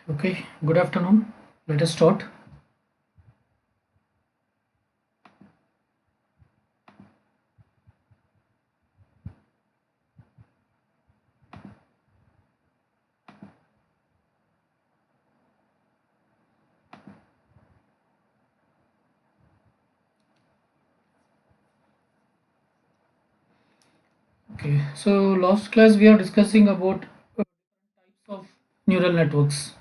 Okay, good afternoon. Let us start. Okay, so last class we are discussing about types of neural networks.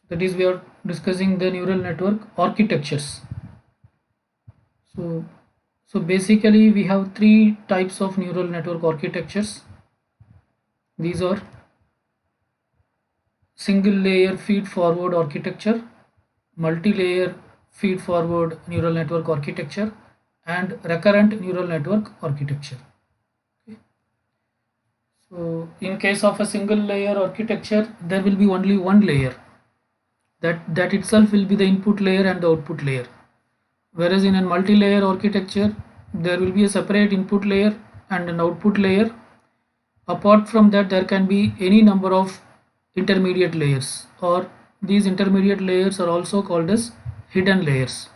That is, we are discussing the neural network architectures. So, so basically we have three types of neural network architectures. These are single layer feed forward architecture, multi-layer feed forward neural network architecture, and recurrent neural network architecture. So in case of a single layer architecture, there will be only one layer. That itself will be the input layer and the output layer. Whereas in a multi-layer architecture, there will be a separate input layer and an output layer. Apart from that, there can be any number of intermediate layers, or these intermediate layers are also called as hidden layers.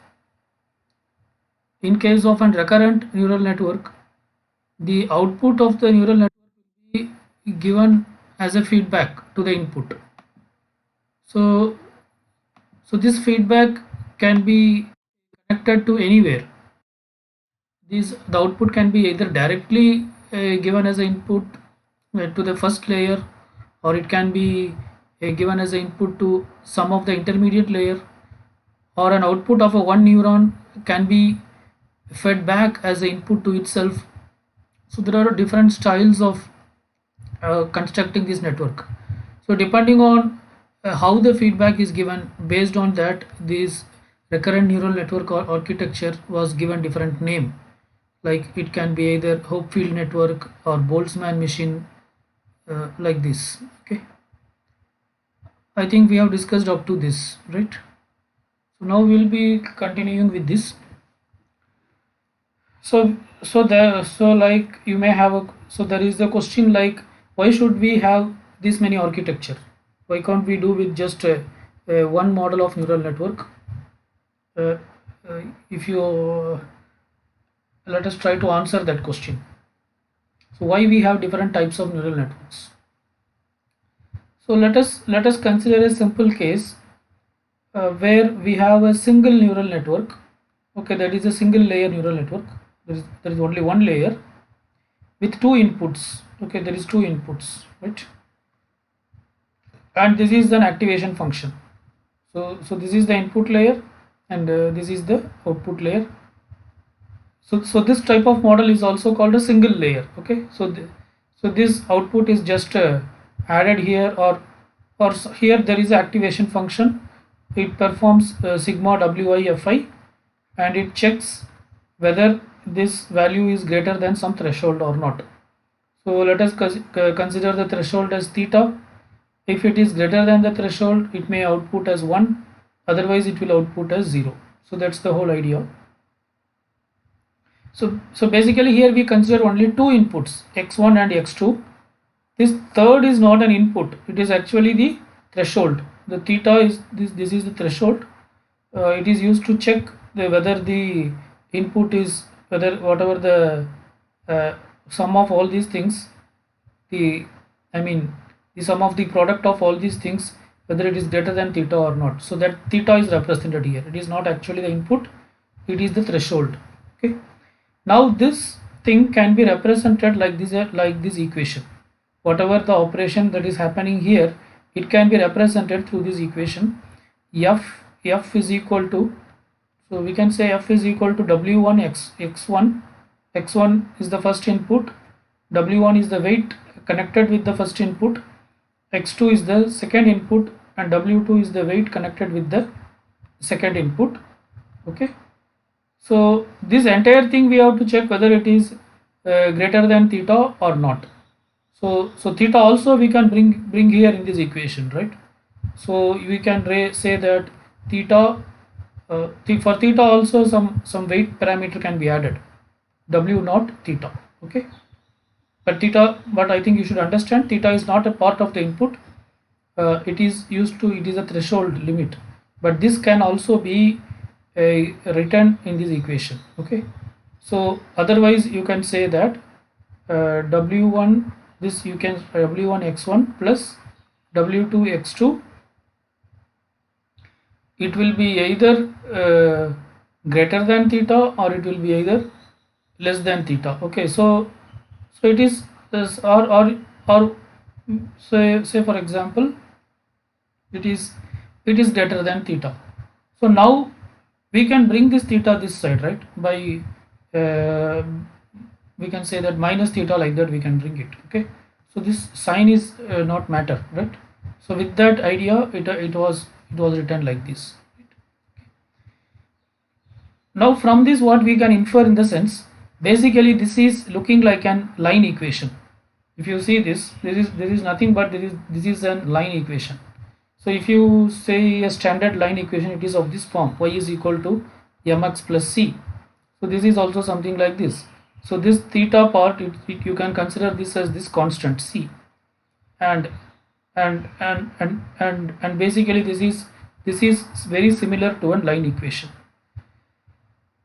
In case of a recurrent neural network, the output of the neural network will be given as a feedback to the input. So, so this feedback can be connected to anywhere. The output can be either directly given as an input to the first layer, or it can be given as an input to some of the intermediate layer, or an output of a one neuron can be fed back as an input to itself. So there are different styles of constructing this network. So depending on how the feedback is given, based on that, this recurrent neural network or architecture was given different name. Like it can be either Hopfield network or Boltzmann machine, like this. Okay, I think we have discussed up to this, right? So now we'll be continuing with this. So like you may have a, so there is the question like, why should we have this many architecture? Why can't we do with just one model of neural network? uh, if you Let us try to answer that question. So why we have different types of neural networks? So let us consider a simple case where we have a single neural network. Okay, that is a single layer neural network. There is only one layer with two inputs. Okay, there is two inputs, right? And this is an activation function. So this is the input layer, and this is the output layer. So this type of model is also called a single layer. Okay, so this output is just added here, or here there is an activation function. It performs sigma wi fi, and it checks whether this value is greater than some threshold or not. So let us consider the threshold as theta. If it is greater than the threshold, it may output as 1, otherwise it will output as 0. So that's the whole idea. So basically here we consider only two inputs, x1 and x2. This third is not an input, it is actually the threshold. The theta is this is the threshold. It is used to check whether the input is, whether whatever the sum of all these things, the I mean the sum of the product of all these things, whether it is greater than theta or not. So that theta is represented here. It is not actually the input, it is the threshold. Okay, now this thing can be represented like this equation. Whatever the operation that is happening here, it can be represented through this equation. F is equal to, so we can say F is equal to W1 x1. X1 is the first input, W1 is the weight connected with the first input, X2 is the second input, and W2 is the weight connected with the second input. Okay, so this entire thing we have to check whether it is greater than theta or not. So theta also we can bring here in this equation, right? So we can say that theta, for theta also some weight parameter can be added, W naught theta. Okay, but I think you should understand theta is not a part of the input. it is used to, it is a threshold limit, but this can also be written in this equation. Okay, so otherwise you can say that w1, this you can w1 x1 plus w2 x2, it will be either greater than theta or it will be either less than theta. Okay, so it is this, or say for example it is greater than theta. So now we can bring this theta this side, right? By we can say that minus theta, like that we can bring it. Okay, so this sign is not matter, right? So with that idea, it was written like this. Now from this, what we can infer in the sense, basically this is looking like an line equation. If you see this, there is nothing but this is a line equation. So if you say a standard line equation, it is of this form: y is equal to mx plus c. So this is also something like this. So this theta part, you can consider this as this constant c, and basically this is very similar to a line equation.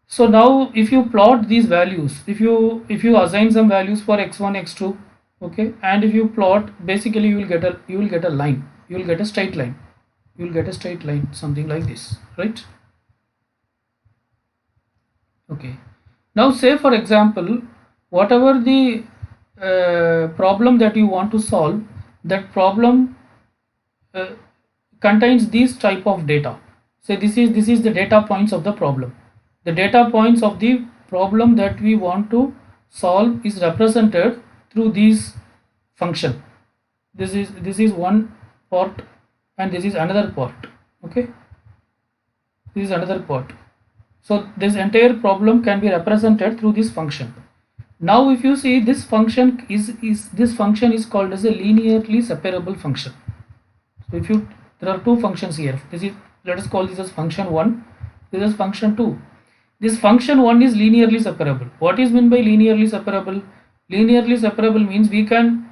So now if you plot these values, if you assign some values for x1 x2, okay, and if you plot, basically you will get a line, you will get a straight line, something like this, right? Okay, now say for example, whatever the problem that you want to solve, that problem contains these type of data. Say this is the data points of the problem. The data points of the problem that we want to solve is represented through these function. This is one part and this is another part. Okay, this is another part. So this entire problem can be represented through this function. Now if you see, this function is called as a linearly separable function. So if you, there are two functions here. This is, let us call this as function 1, this is function 2. This function 1 is linearly separable. What is meant by linearly separable? Linearly separable means we can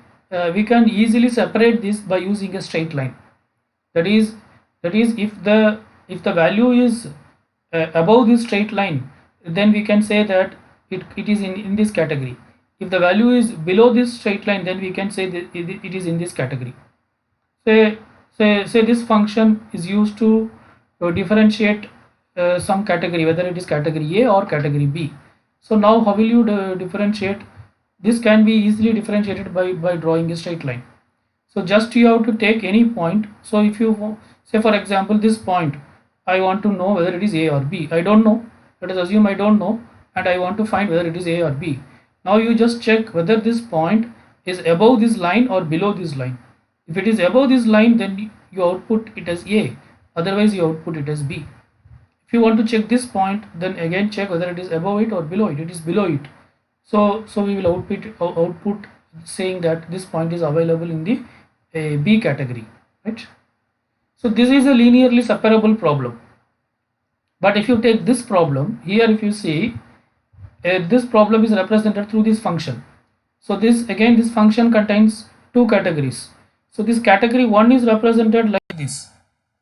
easily separate this by using a straight line. That is if the value is above this straight line, then we can say that it is in this category. If the value is below this straight line, then we can say that it is in this category. Say this function is used to differentiate some category, whether it is category A or category B. So now how will you differentiate? This can be easily differentiated by drawing a straight line. So just you have to take any point. So if you say for example this point, I want to know whether it is A or B. I don't know. Let us assume I don't know, and I want to find whether it is A or B. Now you just check whether this point is above this line or below this line. If it is above this line, then you output it as A. Otherwise you output it as B. If you want to check this point, then again check whether it is above it or below it. It is below it. So we will output saying that this point is available in the B category, right? So this is a linearly separable problem. But if you take this problem here, if you see, this problem is represented through this function. So this function contains two categories. So this category 1 is represented like this,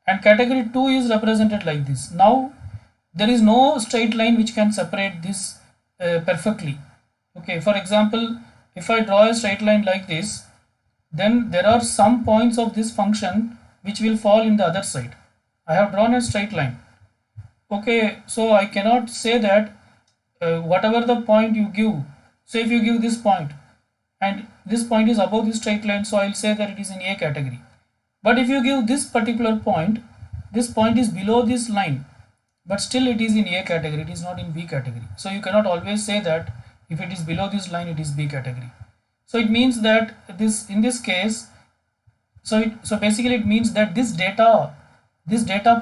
and category 2 is represented like this. Now there is no straight line which can separate this perfectly. Okay, for example, if I draw a straight line like this, then there are some points of this function which will fall in the other side. I have drawn a straight line. Okay, so I cannot say that whatever the point you give, say if you give this point and this point is above this straight line, so I will say that it is in A category. But if you give this particular point, this point is below this line, but still it is in A category, it is not in B category. So you cannot always say that if it is below this line, it is B category. So it means that this, in this case, so basically it means that this data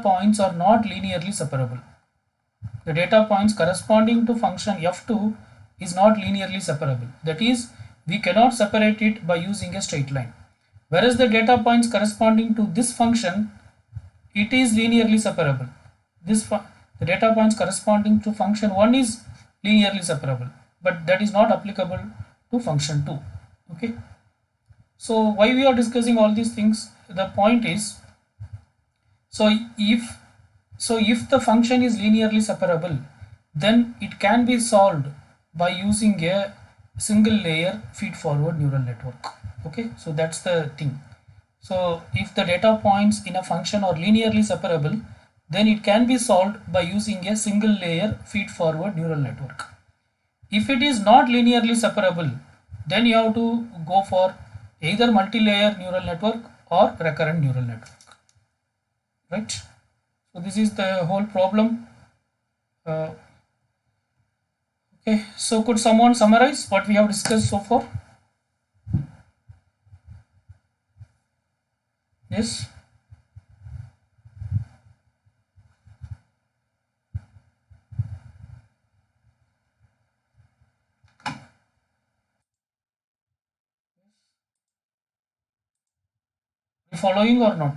points are not linearly separable. The data points corresponding to function f2 is not linearly separable. That is, we cannot separate it by using a straight line. Whereas the data points corresponding to this function, it is linearly separable. The data points corresponding to function 1 is linearly separable, but that is not applicable to function 2. Okay. So why we are discussing all these things? The point is, so if the function is linearly separable, then it can be solved by using a single layer feed forward neural network. Okay, so that's the thing. So if the data points in a function are linearly separable, then it can be solved by using a single layer feed forward neural network. If it is not linearly separable, then you have to go for either multi-layer neural network or recurrent neural network, right? So this is the whole problem. Uh, okay, so could someone summarize what we have discussed so far? Yes. You following or not?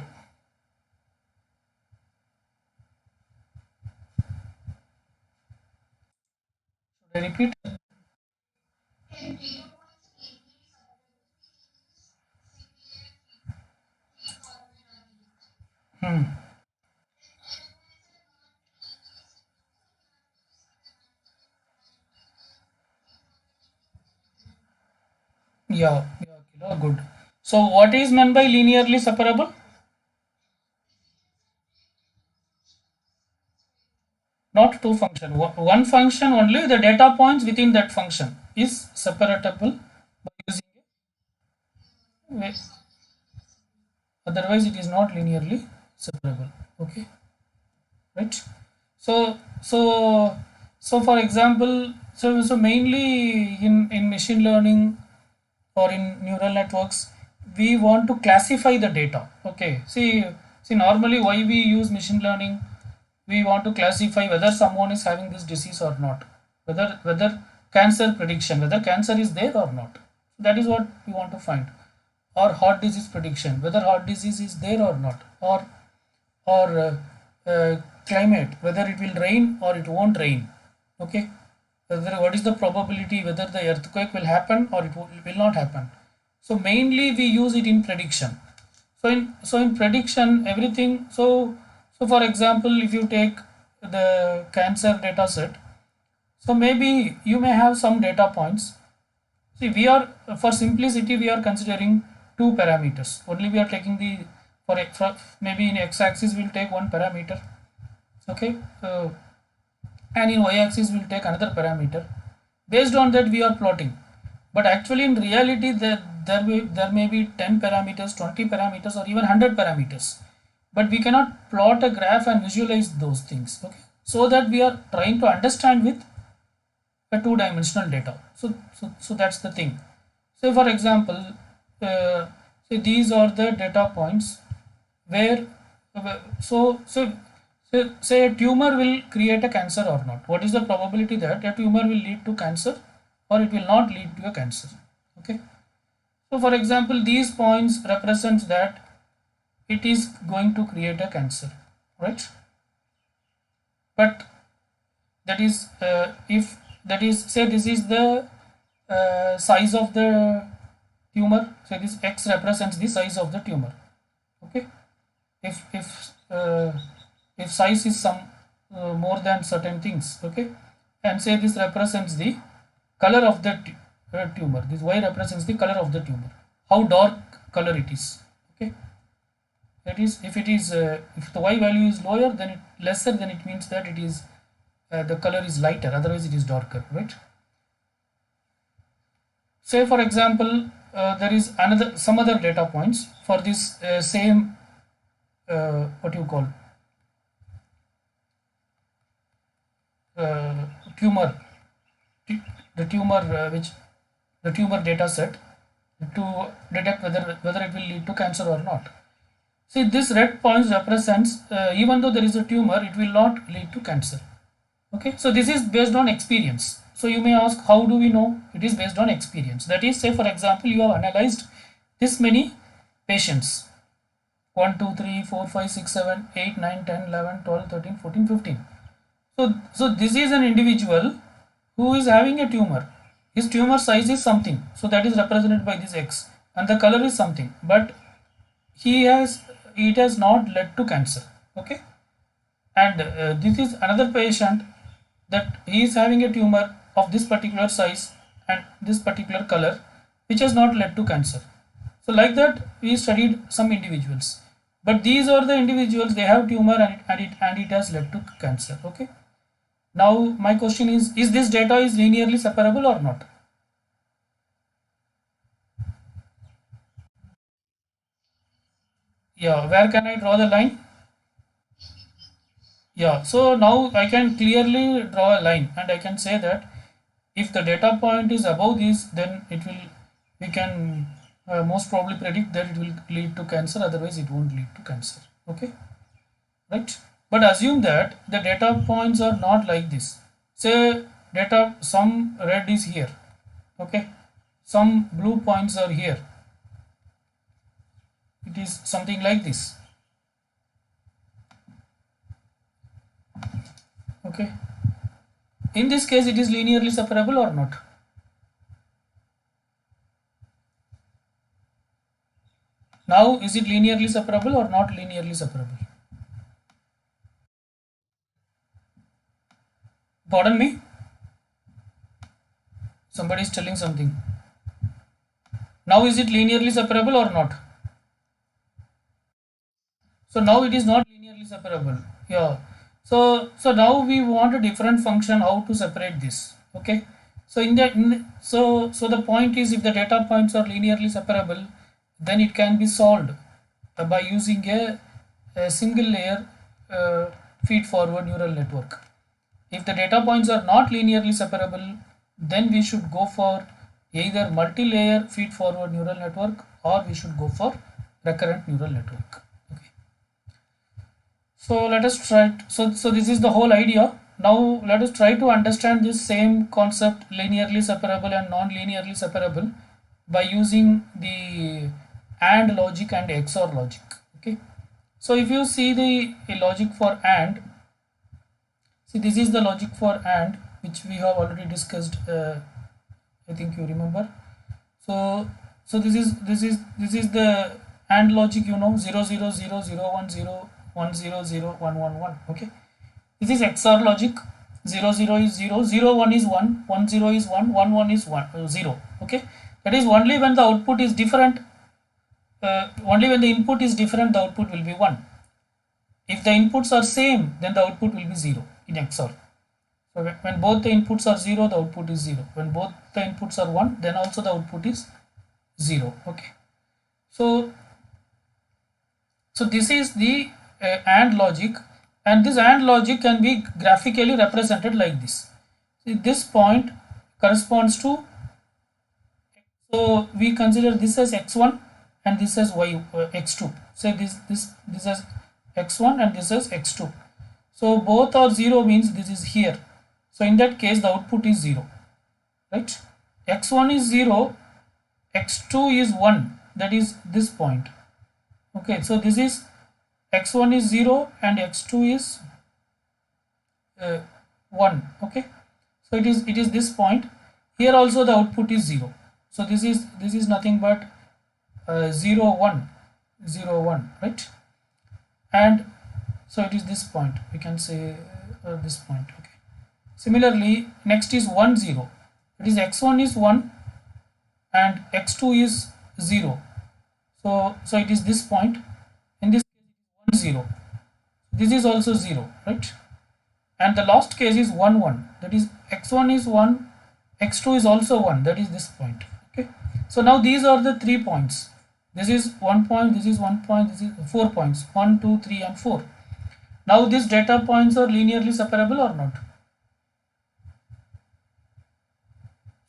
Should I repeat? Hmm. Yeah, Kilo, good. So what is meant by linearly separable? Not two function. One function only. The data points within that function is separatable by using a, otherwise it is not linearly separable. Okay, right? So for example, so mainly in machine learning or in neural networks, we want to classify the data. Okay, see normally why we use machine learning, we want to classify whether someone is having this disease or not, whether cancer prediction, whether cancer is there or not. That is what we want to find. Or heart disease prediction, whether heart disease is there or not. Or climate, whether it will rain or it won't rain. Okay, whether what is the probability whether the earthquake will happen or it will not happen. So mainly we use it in prediction. So in prediction everything. So for example, if you take the cancer data set, so maybe you may have some data points. See, we are, for simplicity, we are considering two parameters. Only we are taking the, for maybe in x-axis we'll take one parameter, okay, and in y-axis we'll take another parameter. Based on that we are plotting. But actually in reality there may be 10 parameters, 20 parameters, or even 100 parameters. But we cannot plot a graph and visualize those things. Okay, so that we are trying to understand with a two-dimensional data. So that's the thing. So for example, say these are the data points where so say a tumor will create a cancer or not. What is the probability that a tumor will lead to cancer or it will not lead to a cancer? Okay. So for example, these points represents that it is going to create a cancer, right? But that is if that is, say this is the size of the tumor, so this x represents the size of the tumor. Okay, if size is some more than certain things, okay, and say this represents the color of the tumor, this y represents the color of the tumor, how dark color it is. Okay, that is, if it is if the y value is lower, then it lesser, then it means that it is the color is lighter, otherwise it is darker, right? Say for example, there is another some other data points for this same what you call uh, tumor, the tumor which the tumor data set, to detect whether it will lead to cancer or not. See, this red points represents even though there is a tumor, it will not lead to cancer. Okay, so this is based on experience. So you may ask, how do we know? It is based on experience. That is, say for example, you have analyzed this many patients, 1 2 3 4 5 6 7 8 9 10 11 12 13 14 15. So this is an individual who is having a tumor. His tumor size is something, so that is represented by this x. and the color is something, but it has not led to cancer. Okay, and this is another patient that he is having a tumor of this particular size and this particular color, which has not led to cancer. So like that we studied some individuals, but these are the individuals, they have tumor and it has led to cancer. Okay, now my question is this data is linearly separable or not? Yeah, where can I draw the line? Yeah, so now I can clearly draw a line and I can say that if the data point is above this, then we can most probably predict that it will lead to cancer, otherwise it won't lead to cancer. Okay, right? But assume that the data points are not like this. Say data, some red is here, okay, some blue points are here. It is something like this. Okay, in this case it is linearly separable or not? Now is it linearly separable or not linearly separable? Pardon me, somebody is telling something. Now is it linearly separable or not? So now it is not linearly separable. Yeah, so now we want a different function how to separate this. Okay, so so the point is, if the data points are linearly separable, then it can be solved by using a single layer feed forward neural network. If the data points are not linearly separable, then we should go for either multi-layer feed forward neural network, or we should go for recurrent neural network. Okay. So let us try. So this is the whole idea. Now let us try to understand this same concept, linearly separable and non-linearly separable, by using the AND logic and XOR logic. Okay. So if you see the logic for AND, see this is the logic for AND, which we have already discussed. I think you remember. So this is the AND logic. 0 0 0 0 1 0 1 0 0 1 1 1. Okay. This is XOR logic. 0 0 is 0, 0 1 is 1, 1 0 is 1, 1 1 is 1 0. Okay. That is only when the output is different. Only when the input is different, the output will be 1. If the inputs are same, then the output will be 0 in XOR. So when both the inputs are 0, the output is 0. When both the inputs are 1, then also the output is 0. Okay. So this is the AND logic, and this AND logic can be graphically represented like this. See, this point corresponds to, so we consider this as x1 and this as x2. Say this as x1 and this as x2. So both are 0 means this is here. So in that case the output is 0, right? X1 is 0, x2 is 1, that is this point. Okay, so this is x1 is 0 and x2 is 1. Okay, so it is this point. Here also the output is 0. So this is nothing but 0 1 0 1, right? And so it is this point, we can say this point. Okay, similarly next is 1 0. It is x1 is 1 and x2 is 0. So it is this point. In this case 1 0. This is also 0, right? And the last case is 1 1. That is x1 is 1, x2 is also 1. That is this point. Okay. So now these are the 3 points. This is 1 point, this is 1 point, this is 4 points. 1, 2, 3 and 4. Now these data points are linearly separable or not?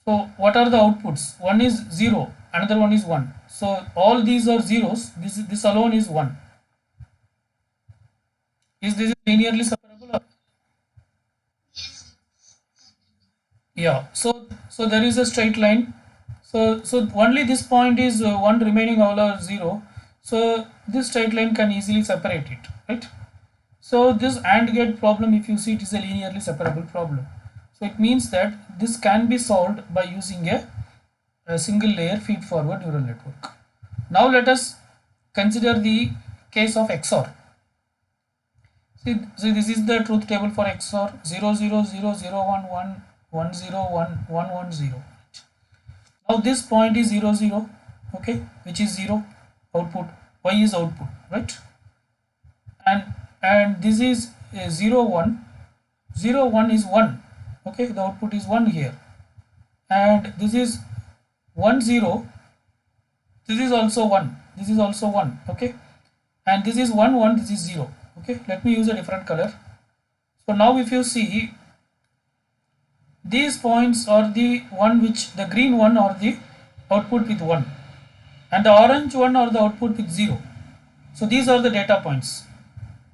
So what are the outputs? One is 0, another one is 1. So all these are zeros. This alone is 1. Is this linearly separable? Or? Yeah. So there is a straight line. So only this point is 1, remaining all are 0. So this straight line can easily separate it, right? So this AND gate problem, if you see, it is a linearly separable problem. So it means that this can be solved by using a single layer feed forward neural network. Now let us consider the case of XOR. See, this is the truth table for XOR 0 0 0 0 1 1 1 0 1 1 1 0. Now this point is 0 0, okay, which is 0 output. Y is output, right? And this is 0 1. 0 1 is 1, okay, the output is 1 here. And this is 1 0. This is also 1. This is also 1, okay. And this is 1 1. This is 0. Okay, let me use a different color. So now if you see, these points are the one which, the green one or the output with 1, and the orange one or the output with 0. So these are the data points.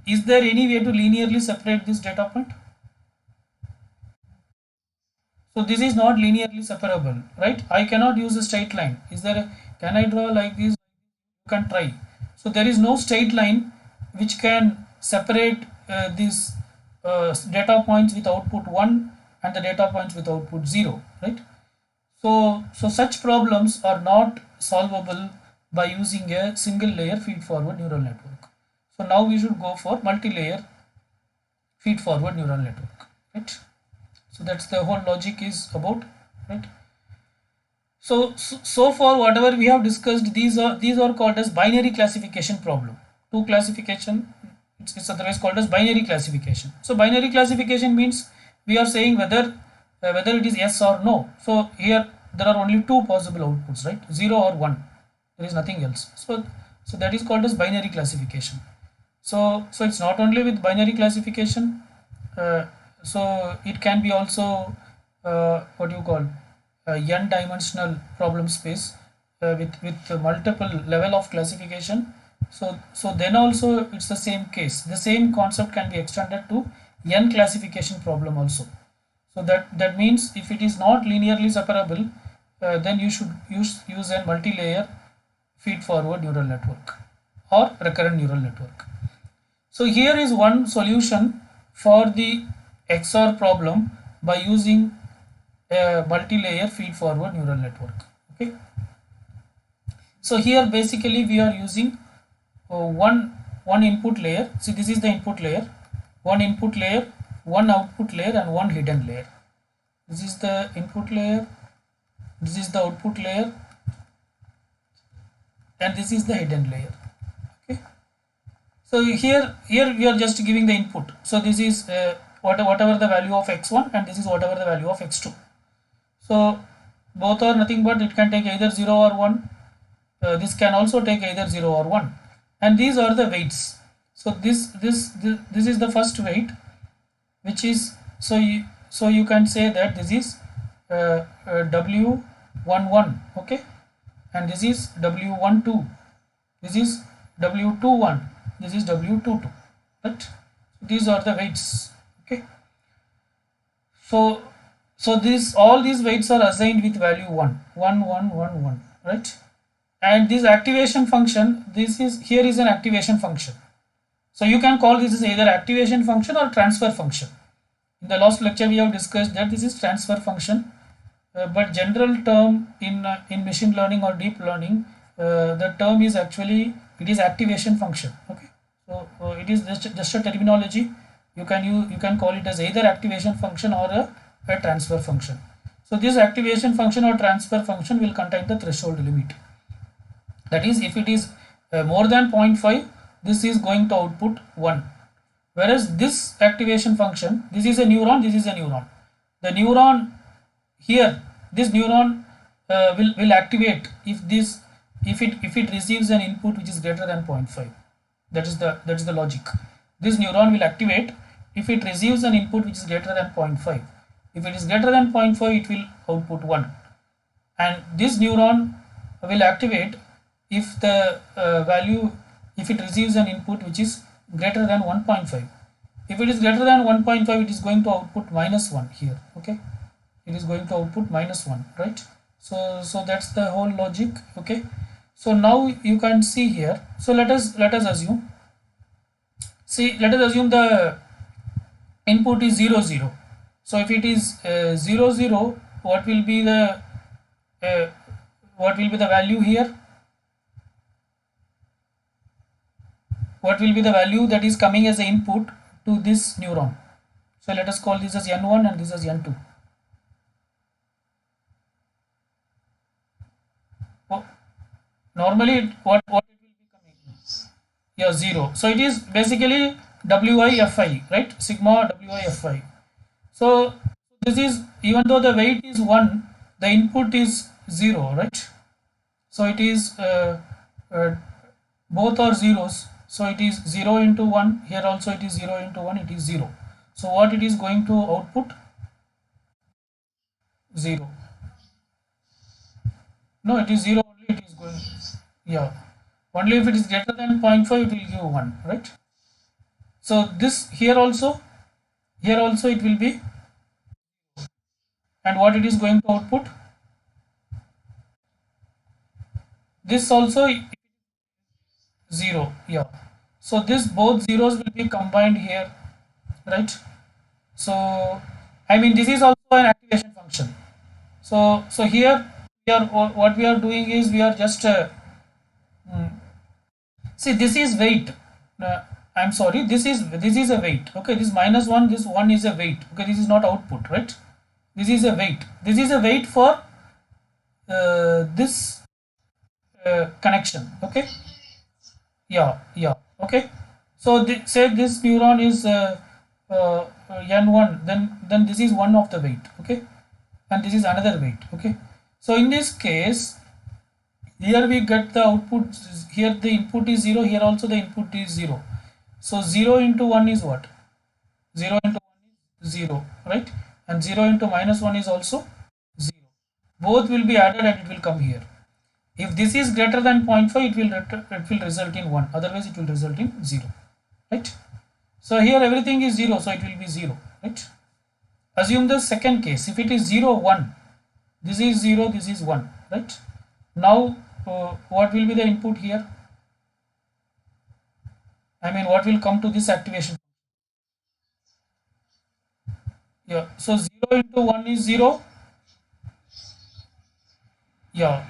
Is there any way to linearly separate this data point? So this is not linearly separable, right? I cannot use a straight line. Is there a, can I draw like this? You can try. So there is no straight line which can separate these data points with output 1 and the data points with output 0, right? So such problems are not solvable by using a single layer feed forward neural network. So now we should go for multi-layer feed forward neural network, right? So that's the whole logic is about, right? So far whatever we have discussed, these are called as binary classification problem. Two classification, it's otherwise called as binary classification. So binary classification means we are saying whether it is yes or no. So here there are only two possible outputs, right? 0 or 1. There is nothing else. So that is called as binary classification. So it's not only with binary classification. So it can be also what you call n-dimensional problem space with multiple level of classification. So then also it's the same case. The same concept can be extended to n classification problem also. So that means if it is not linearly separable, then you should use a multi-layer feed forward neural network or recurrent neural network. So here is one solution for the XOR problem by using a multi-layer feed forward neural network. Okay. So here basically we are using one input layer. See, this is the input layer, one input layer, one output layer, and one hidden layer. This is the input layer, this is the output layer, and this is the hidden layer. Okay. So here we are just giving the input. So this is whatever the value of x1, and this is whatever the value of x2. So both are nothing but it can take either 0 or 1. This can also take either 0 or 1, and these are the weights. So this is the first weight, which is, so you can say that this is W11, okay, and this is W12, this is W21, this is W22, right? These are the weights, okay. So all these weights are assigned with value 1, 1, 1, 1, 1, right? And this activation function, here is an activation function. So you can call this as either activation function or transfer function. In the last lecture we have discussed that this is transfer function, but general term in machine learning or deep learning, the term is actually, it is activation function. Okay, so it is just a terminology. You can call it as either activation function or a transfer function. So this activation function or transfer function will contain the threshold limit. That is, if it is more than 0.5, this is going to output 1. Whereas this activation function, this is a neuron, this is a neuron. The neuron here, this neuron will activate if it receives an input which is greater than 0.5. That is the logic. This neuron will activate if it receives an input which is greater than 0.5. If it is greater than 0.5, it will output 1. And this neuron will activate if the if it receives an input which is greater than 1.5. If it is greater than 1.5, it is going to output -1 here. Okay, it is going to output -1, right? So that's the whole logic. Okay, so now you can see here. So let us assume. See, let us assume the input is 0 0. So if it is 0 0, what will be the value here? what will be the value that is coming as the input to this neuron. So let us call this as n1 and this as n2. Oh, normally what it will be coming? Yeah, 0. So it is basically WIFI, right? Sigma WIFI. So this is, even though the weight is 1, the input is 0, right? So it is uh, both are zeros. So it is 0 into 1. Here also it is 0 into 1. It is 0. So what it is going to output? 0. No, it is 0 only. It is going. Yeah. Only if it is greater than 0.5, it will give 1, right? So this here also it will be, and what it is going to output? This also 0. Yeah. So this both zeros will be combined here, right? So I mean this is also an activation function. So here we are, what we are doing is we are just mm, see, this is weight. Uh, I'm sorry, this is a weight. Okay, this minus one, this one is a weight. Okay, this is not output, right? This is a weight. This is a weight for this connection. Okay, yeah. Okay, so say this neuron is n1, then this is one of the weight. Okay, and this is another weight. Okay, so in this case, here we get the output. Here the input is 0. Here also the input is 0. So 0 into 1 is what? 0 into 1 is 0, right? And 0 into minus 1 is also 0. Both will be added and it will come here. If this is greater than 0.5, it will result in 1. Otherwise, it will result in 0, right? So here everything is 0, so it will be 0, right? Assume the second case. If it is 0, 1, this is 0, this is 1, right? Now, what will be the input here? I mean, what will come to this activation? Yeah, so 0 into 1 is 0. Yeah,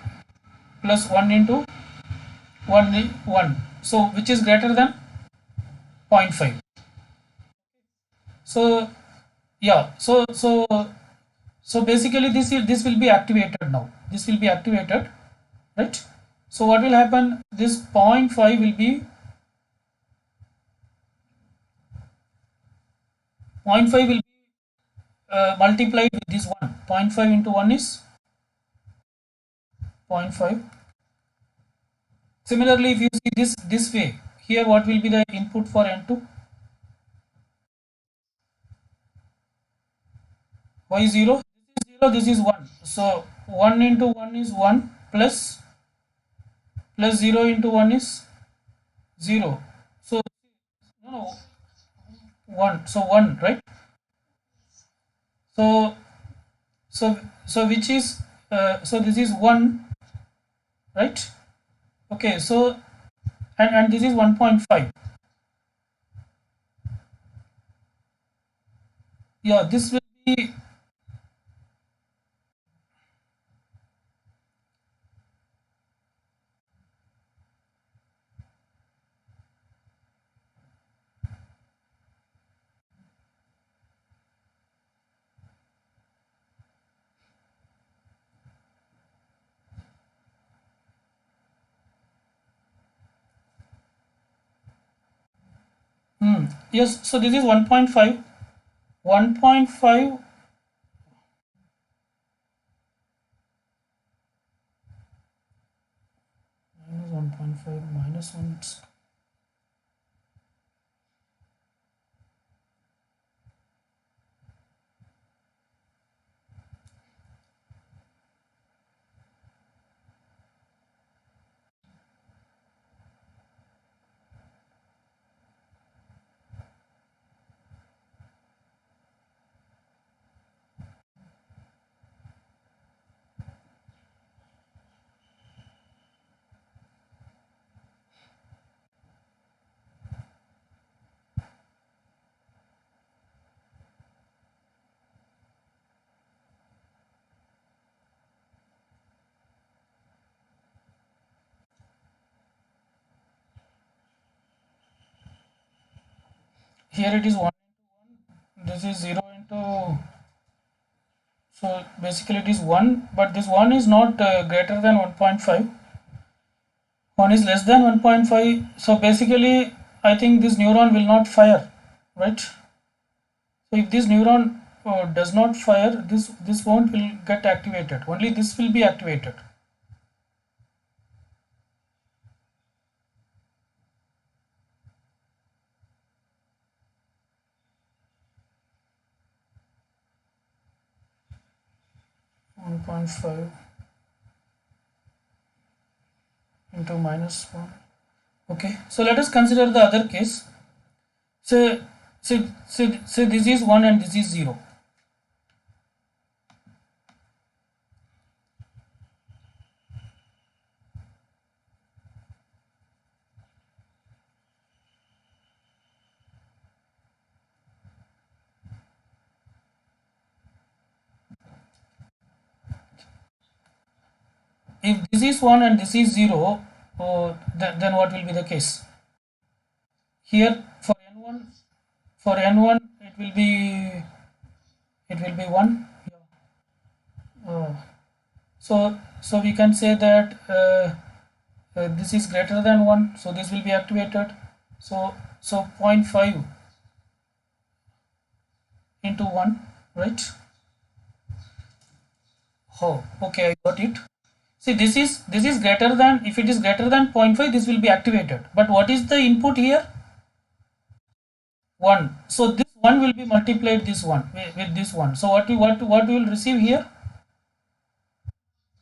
plus 1 into 1 is 1. So, which is greater than 0.5. So, yeah, so basically this will be activated now. This will be activated, right? So what will happen? This 0.5 will be 0.5 will be multiplied with this one. 0.5 into 1 is 0.5. Similarly, if you see this way, here what will be the input for n2? Y 0. This is 0. This is 1. So 1 into 1 is 1, plus 0 into 1 is 0. So no, 1. So 1, right? So so which is so this is 1, right? Okay, so and this is 1.5. Yeah, this will be, yes, so this is 1.5. 1.5 minus 1.5 minus 1. here it is 1 into 1, this is 0 into, so basically it is 1, but this 1 is not greater than 1.5, 1 is less than 1.5, so basically I think this neuron will not fire, right? So if this neuron does not fire, this won't will get activated, only this will be activated. (1.5) into -1. Okay, so let us consider the other case. Say this is 1 and this is 0. If this is 1 and this is 0, then what will be the case? Here for n1 it will be 1. Uh, so we can say that this is greater than 1, so this will be activated. So 0.5 into 1, right? Oh, okay, I got it. See, this is greater than, if it is greater than 0.5, this will be activated. But what is the input here? 1. So this 1 will be multiplied this one with this one. So what we will receive here?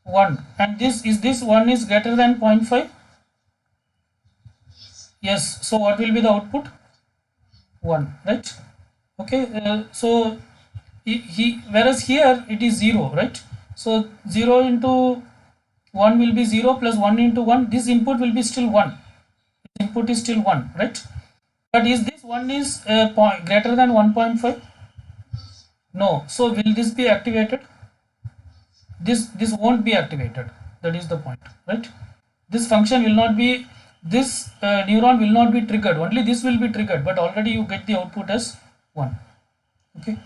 1. And this 1 is greater than 0.5? Yes. So what will be the output? 1, right? Okay. So whereas here it is 0, right? So 0 into 1 will be 0 plus 1 into 1. This input will be still 1. This input is still 1, right? But is this 1 is greater than 1.5? No. So will this be activated? This won't be activated. That is the point, right? This function will not be, this neuron will not be triggered, only this will be triggered, but already you get the output as 1. Okay,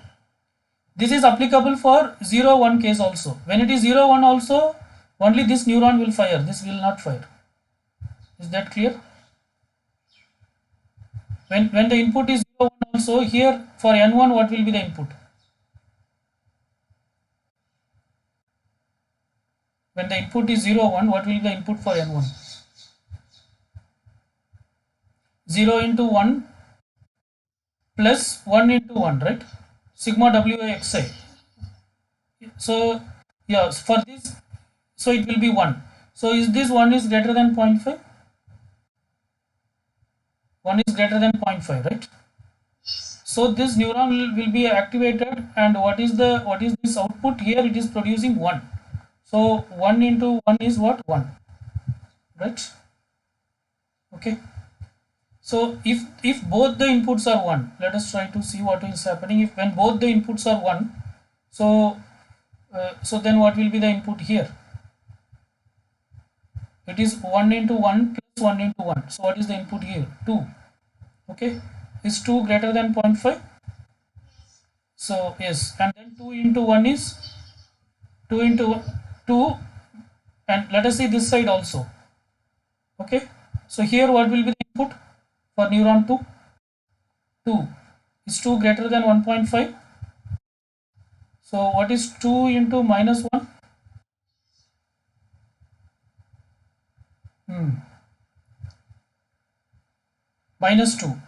this is applicable for 0 1 case also. When it is 0 1 also, only this neuron will fire, this will not fire. Is that clear? When the input is 0 1 also, here for n1 what will be the input? When the input is 0 1, what will be the input for n1? 0 into 1 plus 1 into 1, right? Sigma wi. So yeah, for this, so it will be 1. So is this 1 is greater than 0.5? 1 is greater than 0.5, right? So this neuron will be activated, and what is this output here? It is producing 1. So 1 into 1 is what? 1, right? Okay. So if both the inputs are 1, let us try to see what is happening. If when both the inputs are 1, so then what will be the input here? It is 1 into 1 plus 1 into 1. So what is the input here? 2. Okay. Is 2 greater than 0.5? So yes, and then 2 into 1 is 2 into 2, and let us see this side also. Okay. So here what will be the input for neuron 2? 2. Is 2 greater than 1.5? So what is 2 into -1? -2.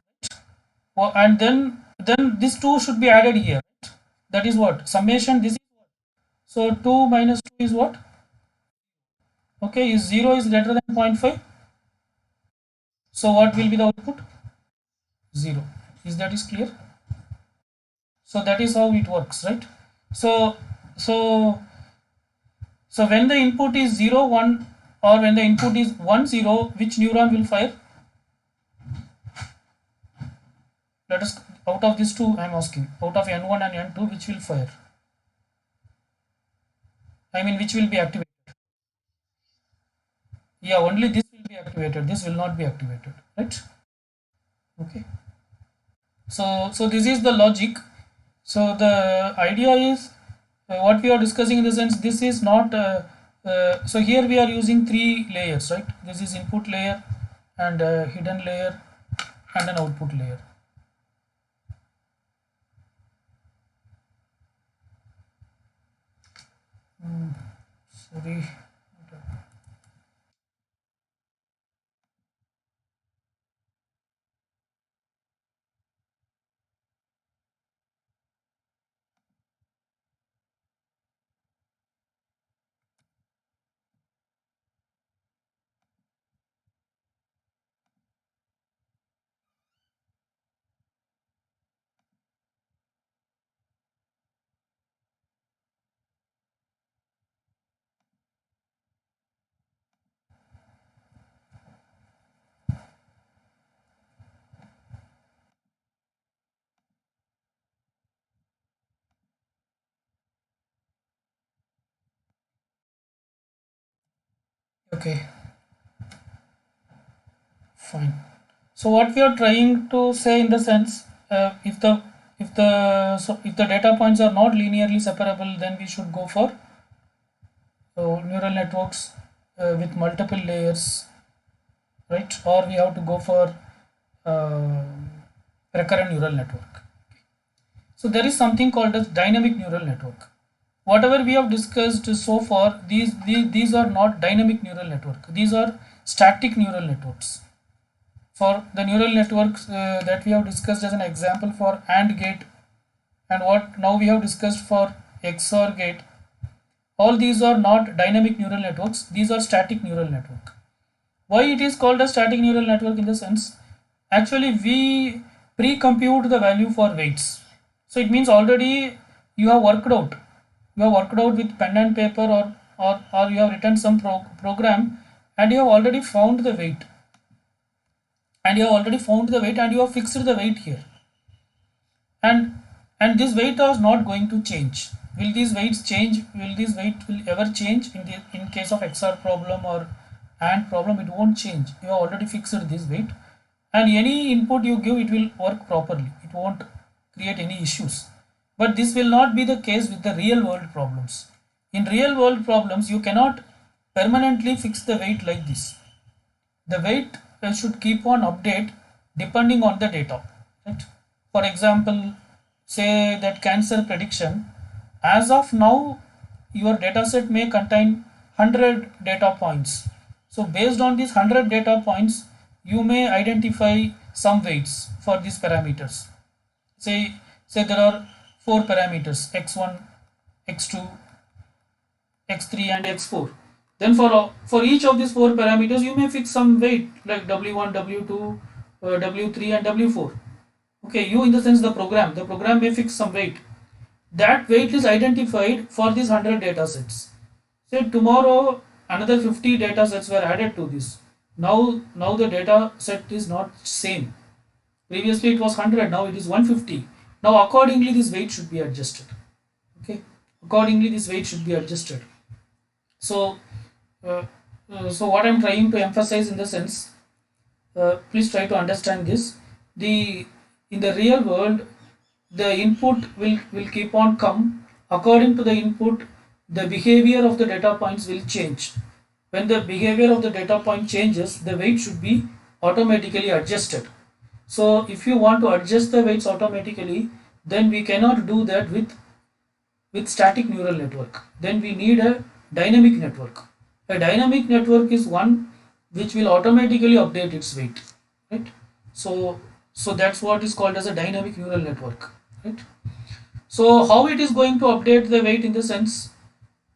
And then this 2 should be added here. That is what? Summation. This is what? So 2 minus 2 is what? Okay, is 0 is greater than 0.5? So what will be the output? 0. Is that is clear? So that is how it works, right? So when the input is 0 1, or when the input is 1 0, which neuron will fire? Let us, out of these two I am asking, out of n1 and n2, which will fire? I mean, which will be activated? Yeah, only this will be activated, this will not be activated, right? Okay. So this is the logic. So the idea is what we are discussing in the sense this is not so here we are using three layers, right? This is input layer and hidden layer and an output layer. Sorry. Okay, fine. So what we are trying to say in the sense, if the data points are not linearly separable, then we should go for neural networks with multiple layers, right? Or we have to go for uh, recurrent neural network. So there is something called as dynamic neural network. Whatever we have discussed so far, these are not dynamic neural network. These are static neural networks. For the neural networks that we have discussed as an example for AND gate and what now we have discussed for XOR gate, all these are not dynamic neural networks. These are static neural network. Why it is called a static neural network in the sense, actually we pre-compute the value for weights. So it means already you have worked out. You have worked out with pen and paper or you have written some program and you have already found the weight. And you have already found the weight and you have fixed the weight here. And this weight is not going to change. Will these weights change? Will this weight will ever change in case of XOR problem or AND problem? It won't change. You have already fixed this weight, and any input you give, it will work properly. It won't create any issues. But this will not be the case with the real world problems. In real world problems, you cannot permanently fix the weight like this. The weight should keep on update depending on the data, right? For example, say that cancer prediction, as of now your dataset may contain 100 data points. So based on these 100 data points, you may identify some weights for these parameters. Say there are four parameters, x1, x2, x3 and x4. Then for each of these four parameters you may fix some weight like w1, w2, w3 and w4. Okay, you in the sense the program may fix some weight. That weight is identified for these 100 data sets. Say tomorrow another 50 data sets were added to this. Now the data set is not same. Previously it was 100, now it is 150. Now accordingly this weight should be adjusted. Okay, accordingly this weight should be adjusted. So so what I'm trying to emphasize in the sense, please try to understand this. The In the real world, the input will keep on come. According to the input, the behavior of the data points will change. When the behavior of the data point changes, the weight should be automatically adjusted. So if you want to adjust the weights automatically, then we cannot do that with static neural network. Then we need a dynamic network. A dynamic network is one which will automatically update its weight, right? So that's what is called as a dynamic neural network, right? So how it is going to update the weight in the sense,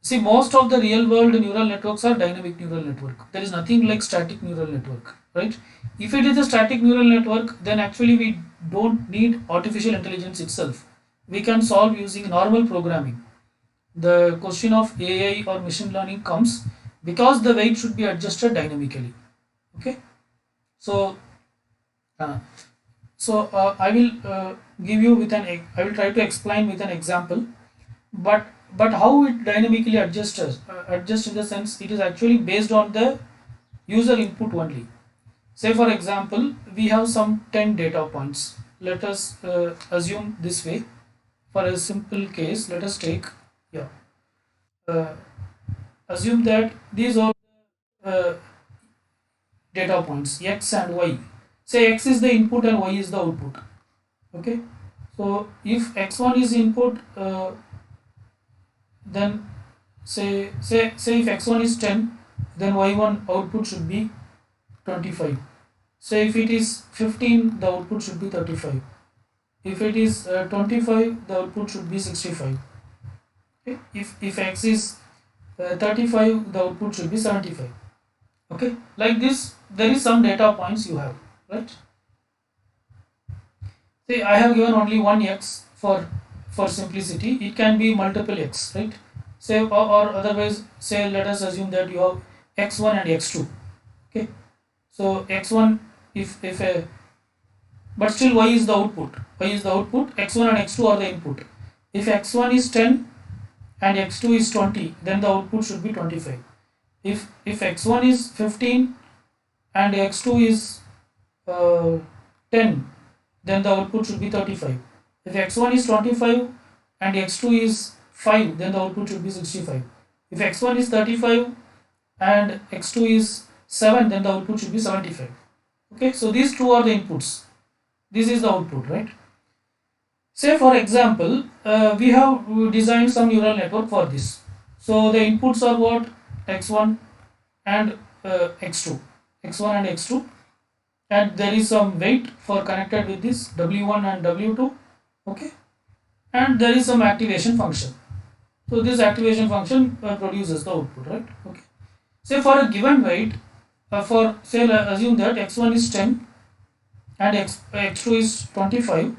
see, most of the real world neural networks are dynamic neural network. There is nothing like static neural network, right? If it is a static neural network, then actually we don't need artificial intelligence itself. We can solve using normal programming. The question of AI or machine learning comes because the weight should be adjusted dynamically. Okay, so uh, I will give you with I will try to explain with an example, but how it dynamically adjust in the sense, it is actually based on the user input only. Say for example, we have some 10 data points. let us assume this way. For a simple case, let us take, yeah, uh, assume that these are uh, data points x and y. Say x is the input and y is the output. Okay, so if x1 is input, then say if x1 is 10, then y1 output should be 25. Say if it is 15, the output should be 35. If it is 25, the output should be 65. Okay? If x is 35, the output should be 75. Okay, like this, there is some data points you have, right? See, I have given only one x for simplicity. It can be multiple x, right? Say, or otherwise, say, let us assume that you have x1 and x2. Okay, so x1, if a, but still y is the output. Y is the output. X1 and x2 are the input. If x1 is 10 and x2 is 20, then the output should be 25. If x1 is 15 and x2 is 10, then the output should be 35. If x1 is 25 and x2 is 5, then the output should be 65. If x1 is 35 and x2 is 7, then the output should be 75. Okay, so these two are the inputs. This is the output, right? Say for example, we have designed some neural network for this. So the inputs are what? X1 and x2, x1 and x2, and there is some weight for connected with this w1 and w2. Okay, and there is some activation function. So this activation function produces the output, right? Okay, say for a given weight, for say assume that x1 is 10 and x2 is 25,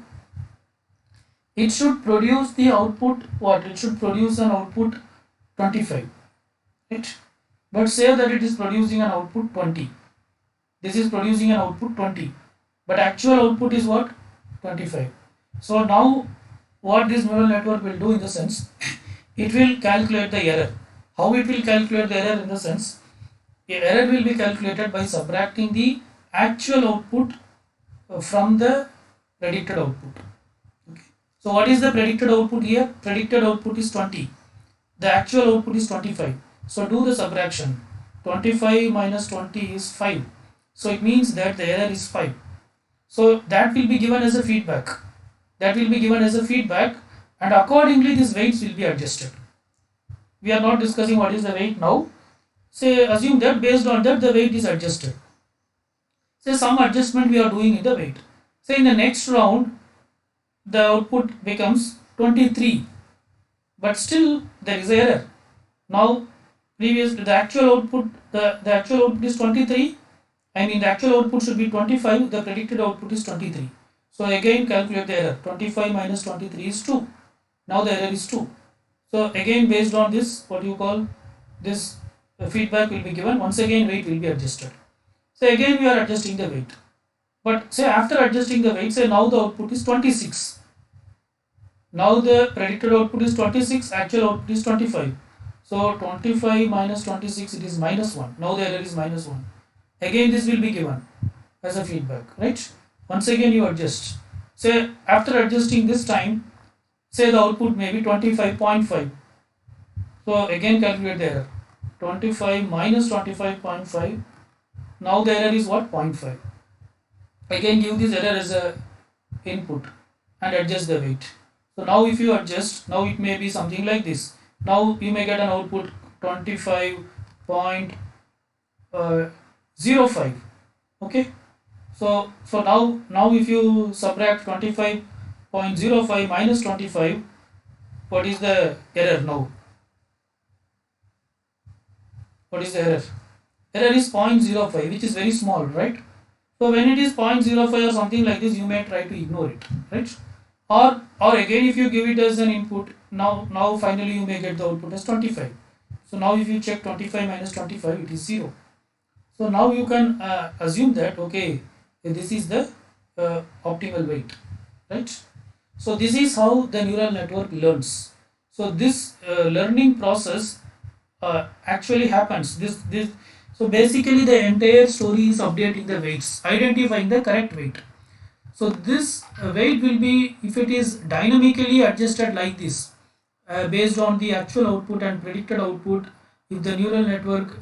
it should produce the output what? It should produce an output 25, right? But say that it is producing an output 20. This is producing an output 20, but actual output is what? 25. So now what this neural network will do in the sense, it will calculate the error. How it will calculate the error in the sense, the error will be calculated by subtracting the actual output from the predicted output. Okay. So what is the predicted output here? Predicted output is 20. The actual output is 25. So do the subtraction. 25 minus 20 is 5. So it means that the error is 5. So that will be given as a feedback. That will be given as a feedback, and accordingly these weights will be adjusted. We are not discussing what is the weight now. Say assume that based on that the weight is adjusted. Say some adjustment we are doing in the weight. Say in the next round the output becomes 23, but still there is an error. Now the actual output is 23. I mean the actual output should be 25. The predicted output is 23. So again calculate the error. 25 minus 23 is 2. Now the error is 2. So again based on this, what you call this, feedback will be given. Once again weight will be adjusted. So again we are adjusting the weight. But say after adjusting the weight, say now the output is 26. Now the predicted output is 26, actual output is 25. So 25 minus 26, it is minus 1. Now the error is minus 1. Again this will be given as a feedback, right? Once again you adjust. Say after adjusting this time, say the output may be 25.5. So again calculate the error. 25 minus 25.5. Now the error is what? 0.5. Again give this error as a input and adjust the weight. So now if you adjust, now it may be something like this. Now you may get an output 25.05. Okay. So now if you subtract 25.05 minus 25, what is the error now? What is the error? Error is 0.05, which is very small, right? So when it is 0.05 or something like this, you may try to ignore it, right? Or again if you give it as an input, now finally you may get the output as 25. So now if you check 25 minus 25, it is 0. So now you can assume that okay, this is the optimal weight, right? So this is how the neural network learns. So this learning process actually happens. So basically the entire story is updating the weights, identifying the correct weight. So this weight will be, if it is dynamically adjusted like this, based on the actual output and predicted output, if the neural network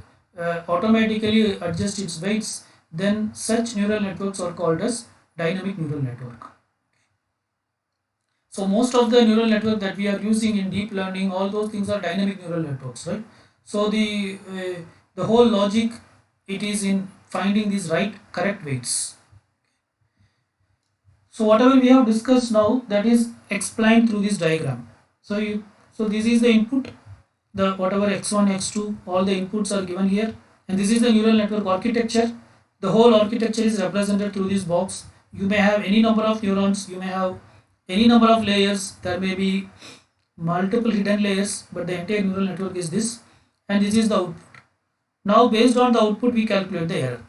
automatically adjusts its weights, then such neural networks are called as dynamic neural network. So most of the neural network that we are using in deep learning, all those things are dynamic neural networks, right? So the whole logic, it is in finding these right correct weights. So whatever we have discussed now, that is explained through this diagram. So this is the input, the whatever x1, x2, all the inputs are given here, and this is the neural network architecture. The whole architecture is represented through this box. You may have any number of neurons, you may have any number of layers, there may be multiple hidden layers, but the entire neural network is this, and this is the output. Now based on the output we calculate the error.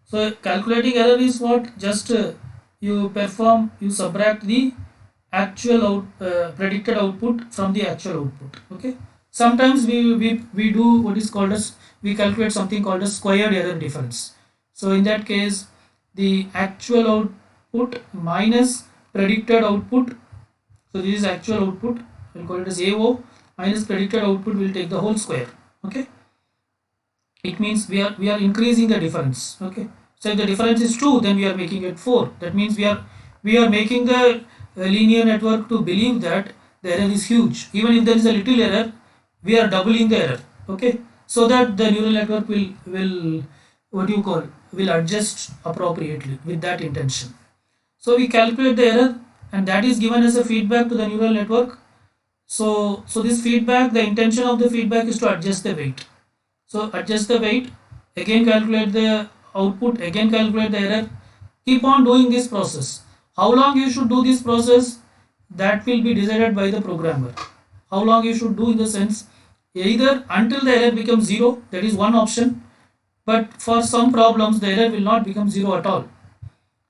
So calculating error is what? Just you subtract the actual predicted output from the actual output. Okay. Sometimes we do what is called as, we calculate something called as squared error difference. So in that case, the actual output minus predicted output. So this is actual output. We'll call it as AO minus predicted output. Will take the whole square. Okay. It means we are increasing the difference. Okay. So if the difference is 2, then we are making it 4. That means we are making the linear network to believe that the error is huge. Even if there is a little error, we are doubling the error. Okay. So that the neural network will what do you call, will adjust appropriately with that intention. So we calculate the error, and that is given as a feedback to the neural network. So this feedback, the intention of the feedback is to adjust the weight. So adjust the weight, again calculate the output, again calculate the error. Keep on doing this process. How long you should do this process, that will be decided by the programmer. How long you should do, in the sense, either until the error becomes 0, that is one option, but for some problems the error will not become 0 at all.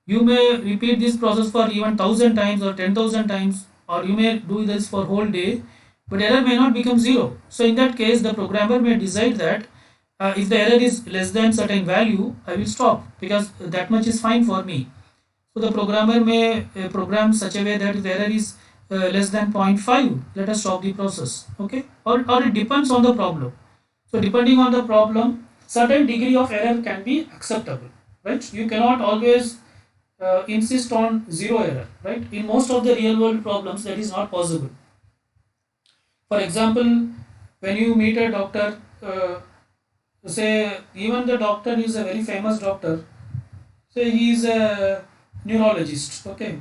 You may repeat this process for even 1000 times or 10,000 times, or you may do this for whole day, but error may not become 0. So in that case, the programmer may decide that if the error is less than certain value, I will stop, because that much is fine for me. So the programmer may program such a way that if the error is less than 0.5, let us stop the process. Okay, or it depends on the problem. So depending on the problem, certain degree of error can be acceptable, right? You cannot always insist on 0 error, right? In most of the real world problems, that is not possible. For example, when you meet a doctor, say even the doctor is a very famous doctor, say he is a neurologist, okay,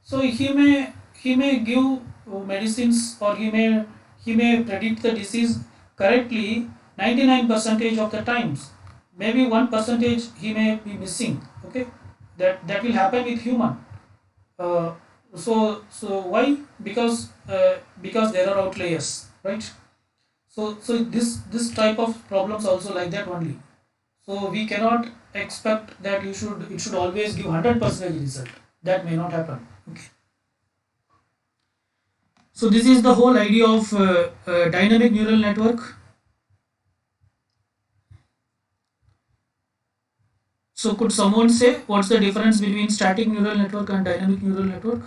so he may give medicines, or he may predict the disease correctly 99% of the times. Maybe 1% he may be missing. Okay, that will happen with human. So why? Because there are outliers, right? So this type of problems also like that only. So we cannot expect that it should always give 100% result. That may not happen. Okay. So this is the whole idea of dynamic neural network. So could someone say what's the difference between static neural network and dynamic neural network?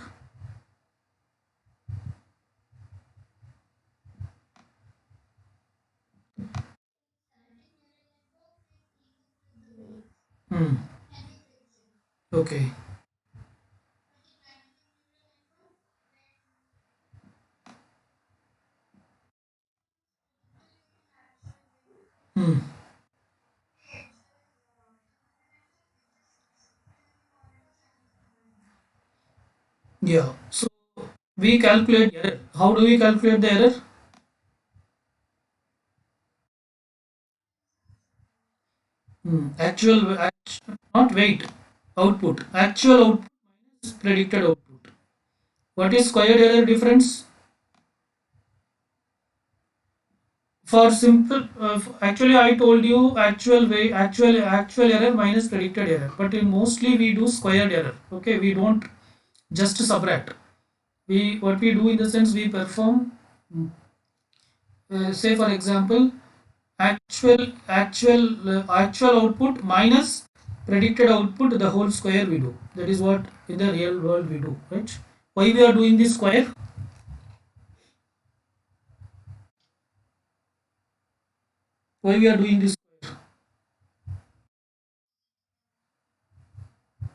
Hmm. Okay. Hmm. Yeah. So we calculate error. How do we calculate the error? Not weight, output. Actual output minus predicted output. What is squared error difference? For simple, actually I told you actual error minus predicted error. But in mostly we do squared error. Okay, we don't just subtract. What we do, in the sense, we perform, say for example, actual output minus predicted output the whole square we do. That is what in the real world we do, right? Why we are doing this square? Why we are doing this square?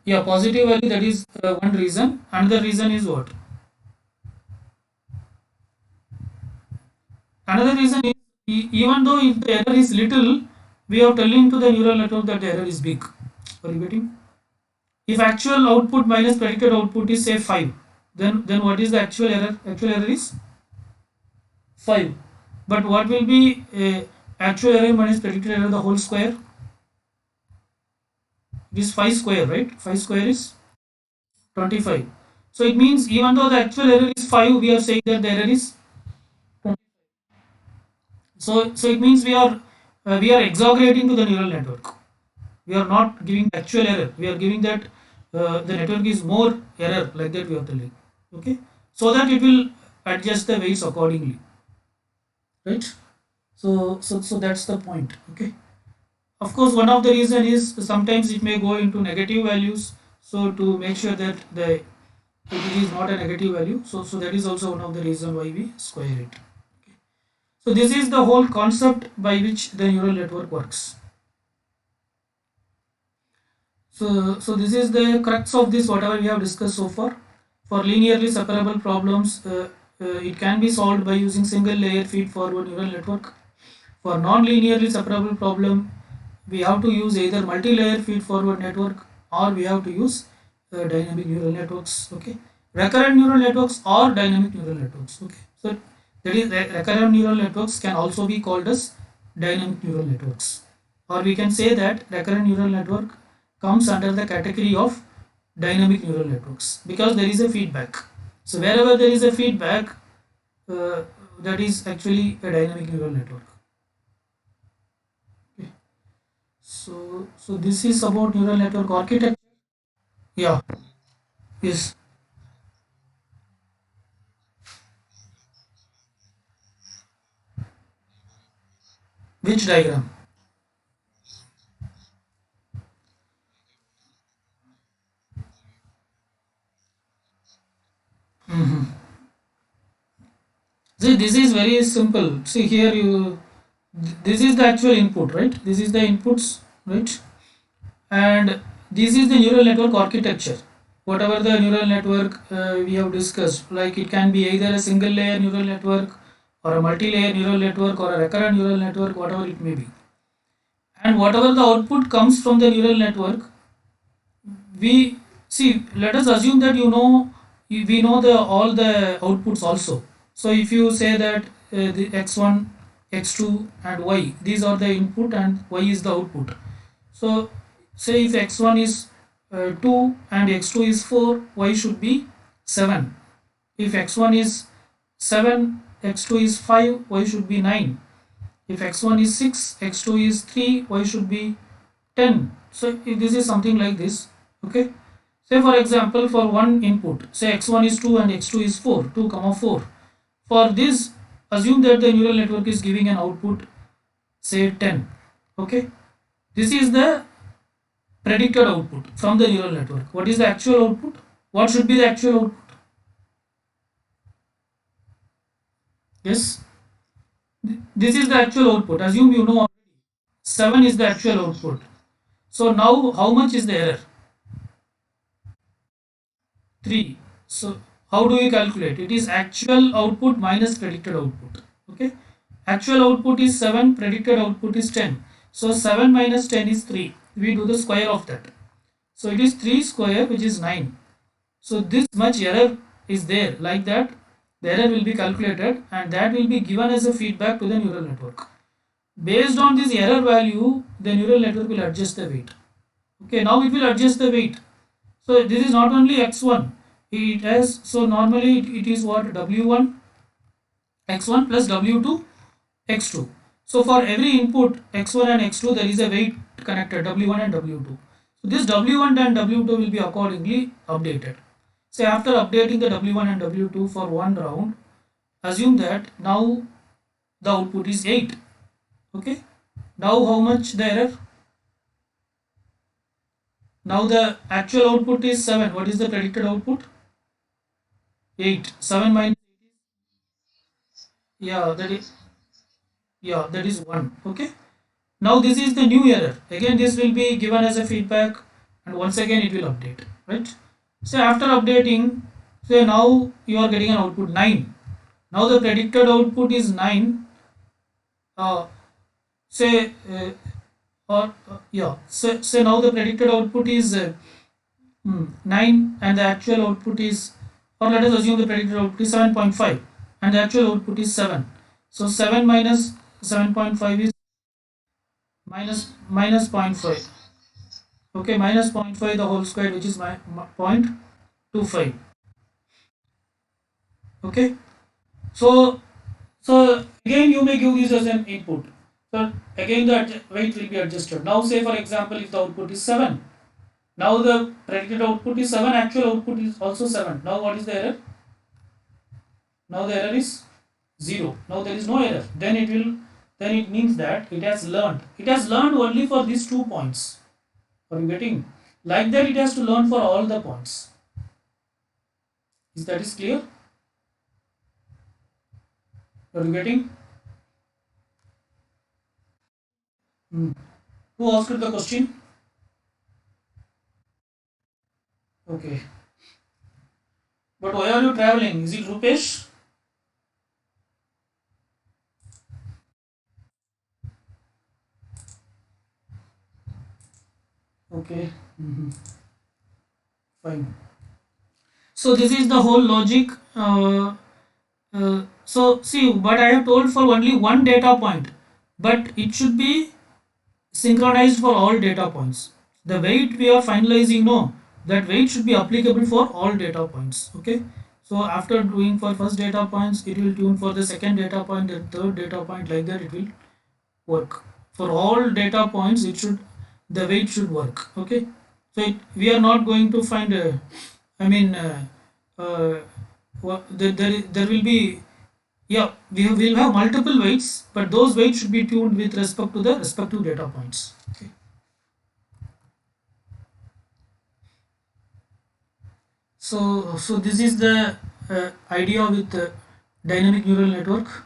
Yeah, positive value, that is one reason. Another reason is what? Another reason is even though if the error is little, we are telling to the neural network that the error is big. Are you getting? If actual output minus predicted output is say 5, then what is the actual error? Actual error is 5. But what will be actual error minus predicted error the whole square? It is 5 square, right? 5 square is 25. So it means even though the actual error is 5, we are saying that the error is 25. So it means we are exaggerating to the neural network. We are not giving actual error. We are giving that the network is more error, like that we are telling. Okay, so that it will adjust the weights accordingly, right? So that's the point. Okay. Of course, one of the reason is sometimes it may go into negative values. So to make sure that it is not a negative value, so that is also one of the reason why we square it. Okay. So this is the whole concept by which the neural network works. So this is the crux of this whatever we have discussed so far. For linearly separable problems, it can be solved by using single layer feed forward neural network. For non-linearly separable problem, we have to use either multi-layer feed forward network or we have to use dynamic neural networks. Okay, recurrent neural networks or dynamic neural networks. Okay, so that is recurrent neural networks can also be called as dynamic neural networks, or we can say that recurrent neural network comes under the category of dynamic neural networks because there is a feedback. So wherever there is a feedback, that is actually a dynamic neural network. Okay. So this is about neural network architecture. Yeah. Yes. Which diagram? Hmm. See, this is very simple. See here, this is the actual input, right? This is the inputs, right? And this is the neural network architecture. Whatever the neural network we have discussed, like it can be either a single layer neural network or a multi-layer neural network or a recurrent neural network, whatever it may be. And whatever the output comes from the neural network, we see. Let us assume that we know the all the outputs also. So if you say that the x1, x2 and y, these are the input and y is the output. So say if x1 is 2 and x2 is 4, y should be 7. If x1 is 7, x2 is 5, y should be 9. If x1 is 6, x2 is 3, y should be 10. So this is something like this. Okay. Say for example, for one input, say x1 is 2 and x2 is 4, 2 comma 4. For this, assume that the neural network is giving an output, say 10. Okay. This is the predicted output from the neural network. What is the actual output? What should be the actual output? Yes. This is the actual output. Assume you know 7 is the actual output. So now how much is the error? 3. So how do we calculate? It is actual output minus predicted output. Okay. Actual output is 7, predicted output is 10. So 7 minus 10 is 3. We do the square of that. So it is 3 square, which is 9. So this much error is there, like that the error will be calculated and that will be given as a feedback to the neural network. Based on this error value, the neural network will adjust the weight. Okay, now it will adjust the weight. So this is not only x1, it has, so normally it is what, w1 x1 plus w2 x2. So for every input x1 and x2 there is a weight connected, w1 and w2. So this w1 and w2 will be accordingly updated. Say after updating the w1 and w2 for one round, assume that now the output is 8. Okay, now how much the error? Now the actual output is 7. What is the predicted output? 8. 7 minus, yeah, that is 1. Okay. Now this is the new error. Again, this will be given as a feedback, and once again it will update, right? So after updating, so now you are getting an output 9. Now the predicted output is 9. Say or yeah, so now the predicted output is 9, and the actual output is, or let us assume the predicted output is 7.5 and the actual output is 7. So 7 minus 7.5 is minus zero point 0.5. Okay, minus 0.5 the whole square, which is 0.25. Okay, so again you may give this as an input. So again the weight will be adjusted. Now say for example if the output is 7, now the predicted output is 7, actual output is also 7. Now what is the error? Now the error is 0. Now there is no error. Then it means that it has learned. It has learned only for these 2 points. Are you getting? Like that it has to learn for all the points. Is that is clear? Are you getting? Who asked the question? Okay. But why are you traveling? Is it Rupesh? Okay. Fine. So this is the whole logic. So see, but I have told for only one data point, but it should be synchronized for all data points. The weight we are finalizing, no, that weight should be applicable for all data points. Okay. So after doing for first data points, it will tune for the second data point and third data point, like that it will work. For all data points, it should, the weight should work. Okay. So we are not going to find I mean uh, there will be, yeah, we will have multiple weights, but those weights should be tuned with respect to the respective data points. Okay. So this is the idea with dynamic neural network.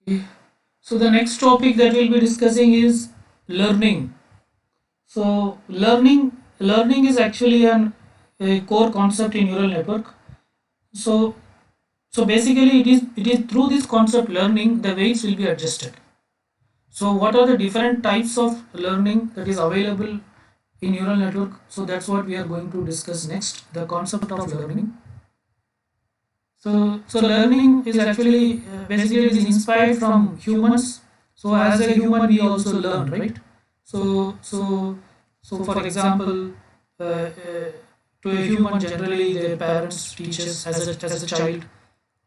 Okay. So the next topic that we'll be discussing is learning. So learning is actually a core concept in neural network. So basically it is through this concept learning the weights will be adjusted. So what are the different types of learning that is available in neural network? So that's what we are going to discuss next, the concept of learning. So learning is actually basically it is inspired from humans. So as a human we also learn, right? So for example, to a human generally their parents teaches as a child,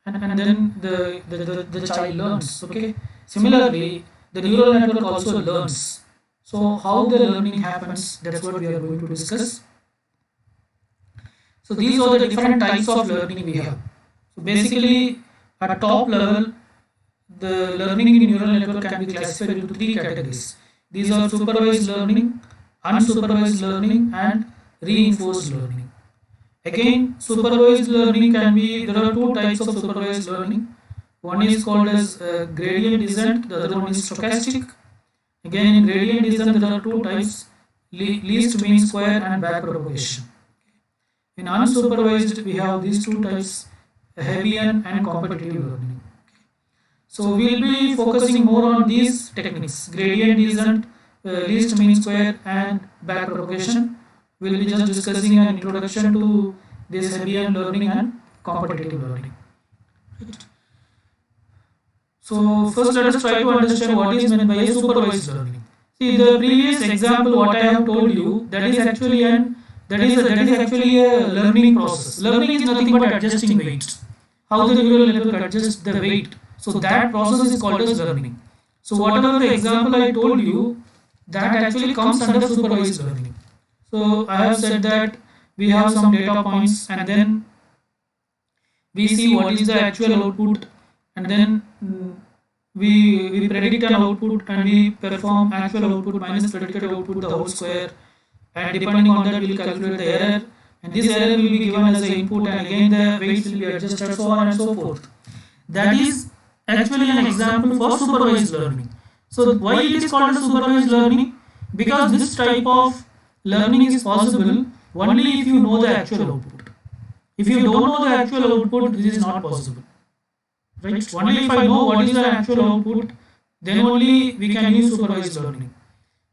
and then the child learns. Okay. Similarly, the neural network also learns. So how the learning happens, that's what we are going to discuss. So these are the different types of learning we have. So basically, at top level, the learning in neural network can be classified into three categories. These are supervised learning, unsupervised learning, and reinforced learning. Again, supervised learning can be, there are two types of supervised learning. One is called as gradient descent, the other one is stochastic. Again, in gradient descent, there are two types, least mean square and backpropagation. In unsupervised, we have these two types, Hebbian and competitive learning. So we'll be focusing more on these techniques, gradient descent, least mean square and backpropagation. We'll be just discussing an introduction to this Hebbian learning and competitive learning. So first let us try to understand what is meant by a supervised learning. See, the previous example what I have told you, that is actually a learning process. Learning is nothing but adjusting weights. How the neural network adjusts the weight. So that process is called as learning. So whatever the example I told you, that actually comes under supervised learning. So I have said that we have some data points and then we see what is the actual output, and then we predict an output and we perform actual output minus predicted output the whole square, and depending on that we will calculate the error, and this error will be given as the input, and again the weights will be adjusted, so on and so forth. That is actually an example for supervised learning. So why it is called supervised learning? Because this type of learning is possible only if you know the actual output. If you don't know the actual output, this is not possible. Right? Only if I know what is the actual output, then only we can use supervised learning.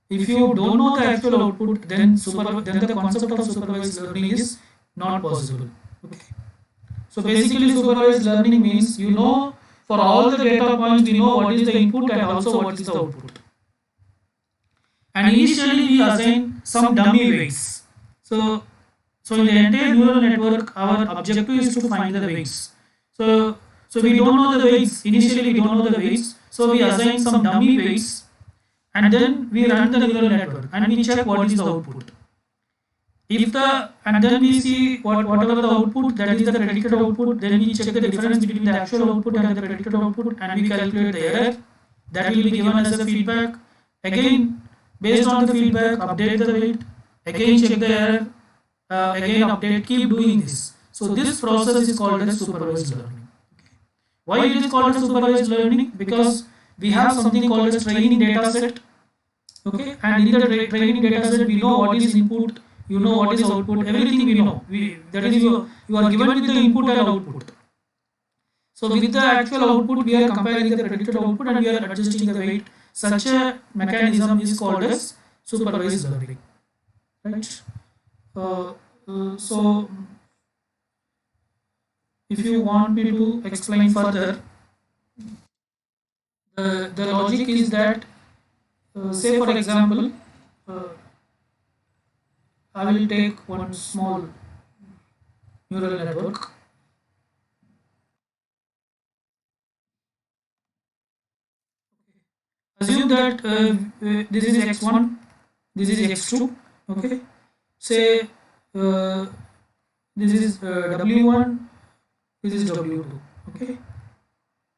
If you don't know the actual output, then the concept of supervised learning is not possible. Okay. So basically supervised learning means you know for all the data points we know what is the input and also what is the output. And initially we assign some dummy weights. So in the entire neural network our objective is to find the weights. So we don't know the weights. Initially we don't know the weights. So we assign some dummy weights and then we run the neural network and we check what is the output. And then we see whatever the output, that is the predicted output, then we check the difference between the actual output and the predicted output and we calculate the error. That will be given as a feedback. Again, based on the feedback, update the weight. Again check the error. Again update, keep doing this. So this process is called as supervised learning. Why it is called as supervised learning? Because we have something called as training data set. Okay, and in the training data set we know what is input, you know what is output, everything we know. That is you are given with the input and output. So with the actual output we are comparing the predicted output and we are adjusting the weight. Such a mechanism is called as supervised learning. Right? So if you want me to explain further, the logic is that say for example I will take one small neural network. Assume that this is x1, this is x2. Okay, say this is w1, this is w2. Okay,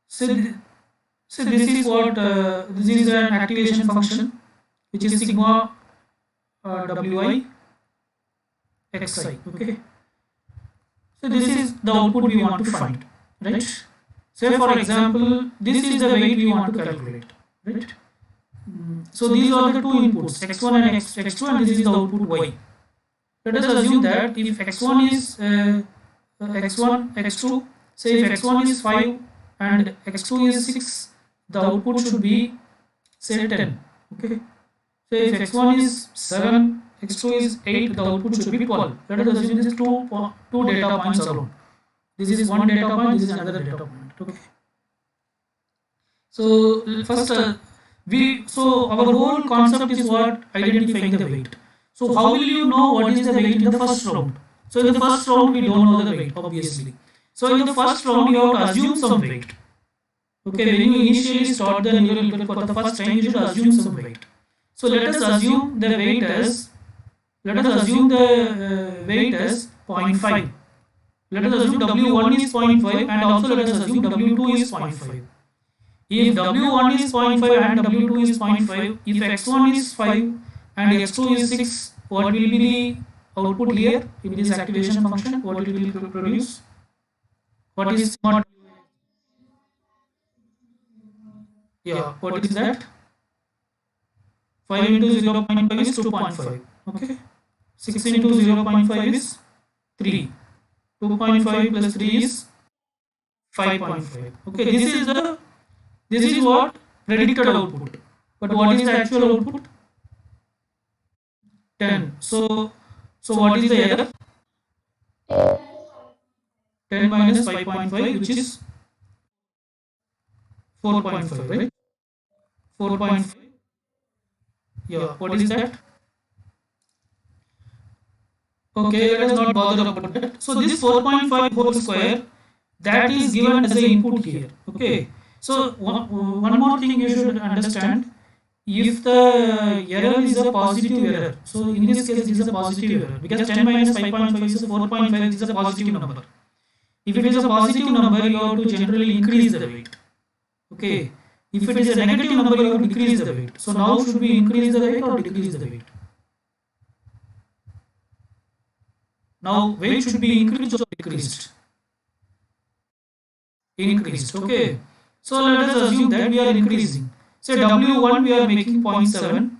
so this is what this is an activation function which is sigma wi xi. Okay, so this is the output we want to find, right? Say for example this is the weight we want to calculate, right? So these are the two inputs x1 and x2 and this is the output y. Let us assume that if x1 is x1 x2, say if x1 is 5 and x2 is 6, the output should be say 10. Okay, so if x1 is 7, x2 is 8, the output should be 12. Let us assume this is two data points alone. This is one data point, this is another data point. Okay, so first our whole concept is what? Identifying the weight. So how will you know what is the weight in the first round? So in the first round we don't know the weight, obviously. So in the first round you have to assume some weight. Okay, when you initially start the neural network for the first time, you should assume some weight. So let us assume the weight as 0.5. Let us assume W1 is 0.5 and also let us assume W2 is 0.5. If W1 is 0.5 and W2 is 0.5, if X1 is 5 and X2 is 6, what will be output here in this activation function, what it will produce? What is not? Yeah, what is that? 5 into 0.5 is 2.5. Okay. 6 into 0.5 is 3. 2.5 plus 3 is 5.5. Okay, this is what predicted output. But what is the actual output? 10. So what is the error? 10 minus 5.5, which is 4.5, right? 4.5. Yeah, what is that? Okay, let us not bother about that. So this 4.5 whole square, that is given as the input here. Okay. So one more thing you should understand. If the error is a positive error, so in this case it is a positive error because 10 minus 5.5 is a 4.5 is a positive number. If it is a positive number, you have to generally increase the weight. Okay. If it is a negative number, you have to decrease the weight. So now should we increase the weight or decrease the weight? Now weight should be increased or decreased? Increased. Okay. So let us assume that we are increasing. Say W1 we are making 0.7.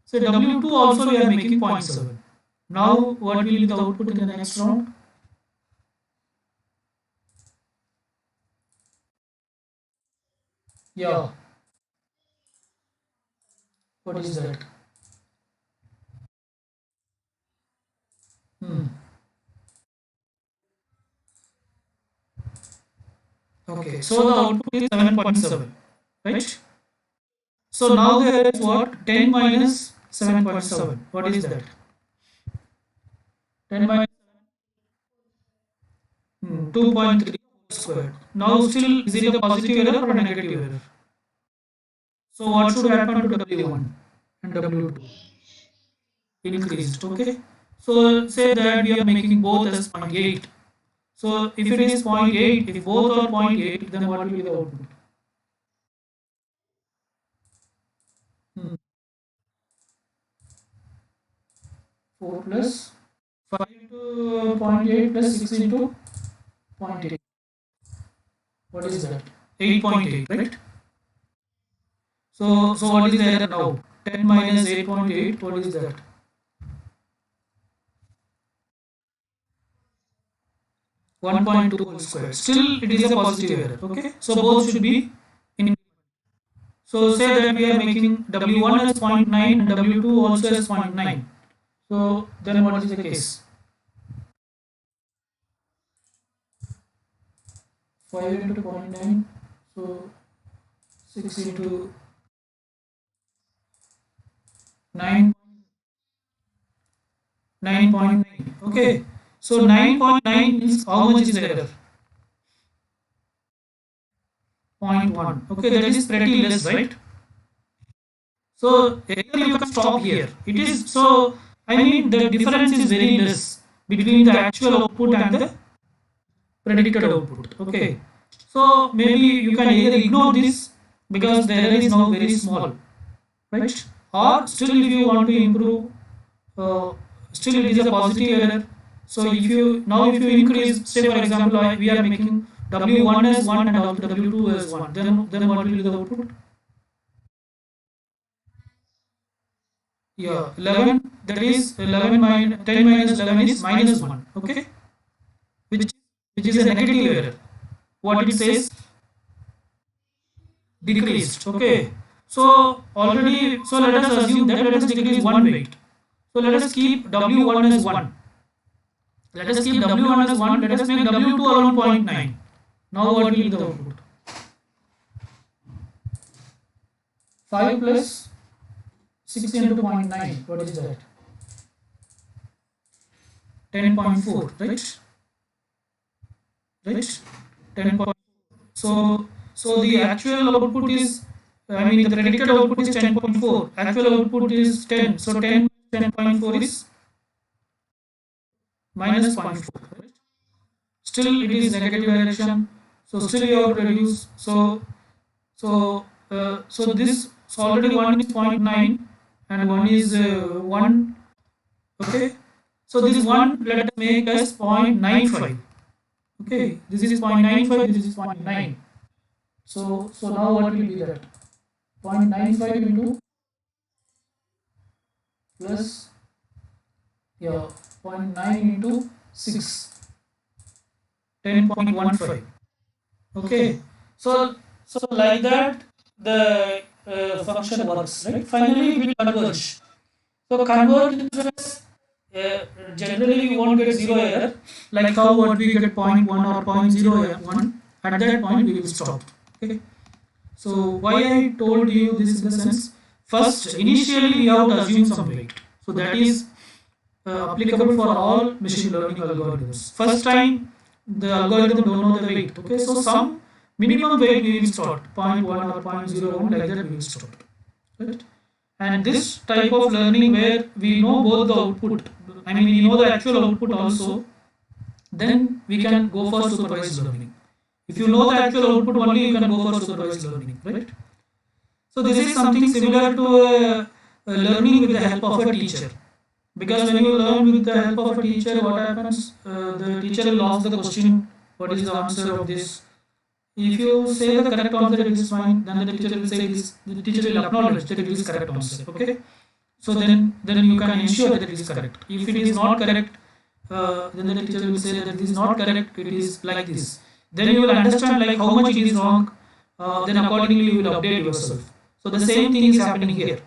Say W2 also we are making 0.7. Now what will be the output in the next round? Yeah. What is that? Okay. So the output is 7.7, right? So now there is what? 10 minus 7.7. What is that? 10 minus 2.3 squared. Now still is it a positive error or a negative error? So what should happen to W1 and W2? Increased. Okay. So say that we are making both as 0.8. So if it is 0.8, if both are 0.8, then what will be the output? 4 plus 5 into 0.8 plus 6 into 0.8. What is that? 8.8, right? So what is the error now? 10 minus 8.8, what is that? 1.2 whole square. Still it is a positive error. Okay. So both should be in. So say that we are making W1 as 0.9 and W2 also as 0.9. So then what is the case? 5 into 0.9. So 6 into 9. 9.9. Okay. So 9.9 means how much is the error? 0.1. Okay, that is pretty less, right? So here you can stop here. It is so. I mean the difference is very less between the actual output and the predicted output. Okay. So maybe you can either ignore this because the error is now very small, right? Or still if you want to improve, still it is a positive error. So if you now if you increase, say for example, we are making W1 as 1 and also W2 as 1, then what will be the output? Yeah, 11, that is 11 minus 10 minus 11 is minus 1. Okay, which which is a negative error. What it says? Decreased. Okay, so already, so let us assume that let us decrease one weight. So let us keep W1 as 1. Let us keep W1 as 1. Let us make W2 around 0.9. Now what will be the output? 5 plus 6 into 0.9. What is that? 10.4, right? Right? 10. So the actual output is, I mean the predicted output is 10.4. Actual output is 10. So 10.4 is minus 0.4. Right? Still it is negative direction. So still you have to reduce. So this, so already one is 0.9 and one is 1. Okay. So this one, let us make as 0.95. Okay, this is 0.95, this is 0.9. So now what will be that? 0.95 into plus, yeah, 0.9 into 6, 10.15. Okay, so like that the function works, right? Finally it will converge. So convergence, generally we won't get zero error, like how what we get 0.1 or 0.01. At that point we will stop. Okay. So why I told you this in the sense, first initially we have to assume some weight. So that is applicable for all machine learning algorithms. First time the algorithm don't know the weight. Okay, so some minimum weight we will start 0.1 or 0.01, like that we will start. Right? And this type of learning where we know both the output, I mean we know the actual output also, then we can go for supervised learning. If you know the actual output only, you can go for supervised learning, right? So this is something similar to learning with the help of a teacher. Because when you learn with the help of a teacher, what happens? The teacher will ask the question, what is the answer of this? If you say the correct answer, it is fine. Then the teacher will say this. The teacher will acknowledge that it is correct answer. Okay. So then you can ensure that it is correct. If it is not correct, then the teacher will say that it is not correct. It is like this. Then you will understand like how much it is wrong. Then accordingly you will update yourself. So the same thing is happening here.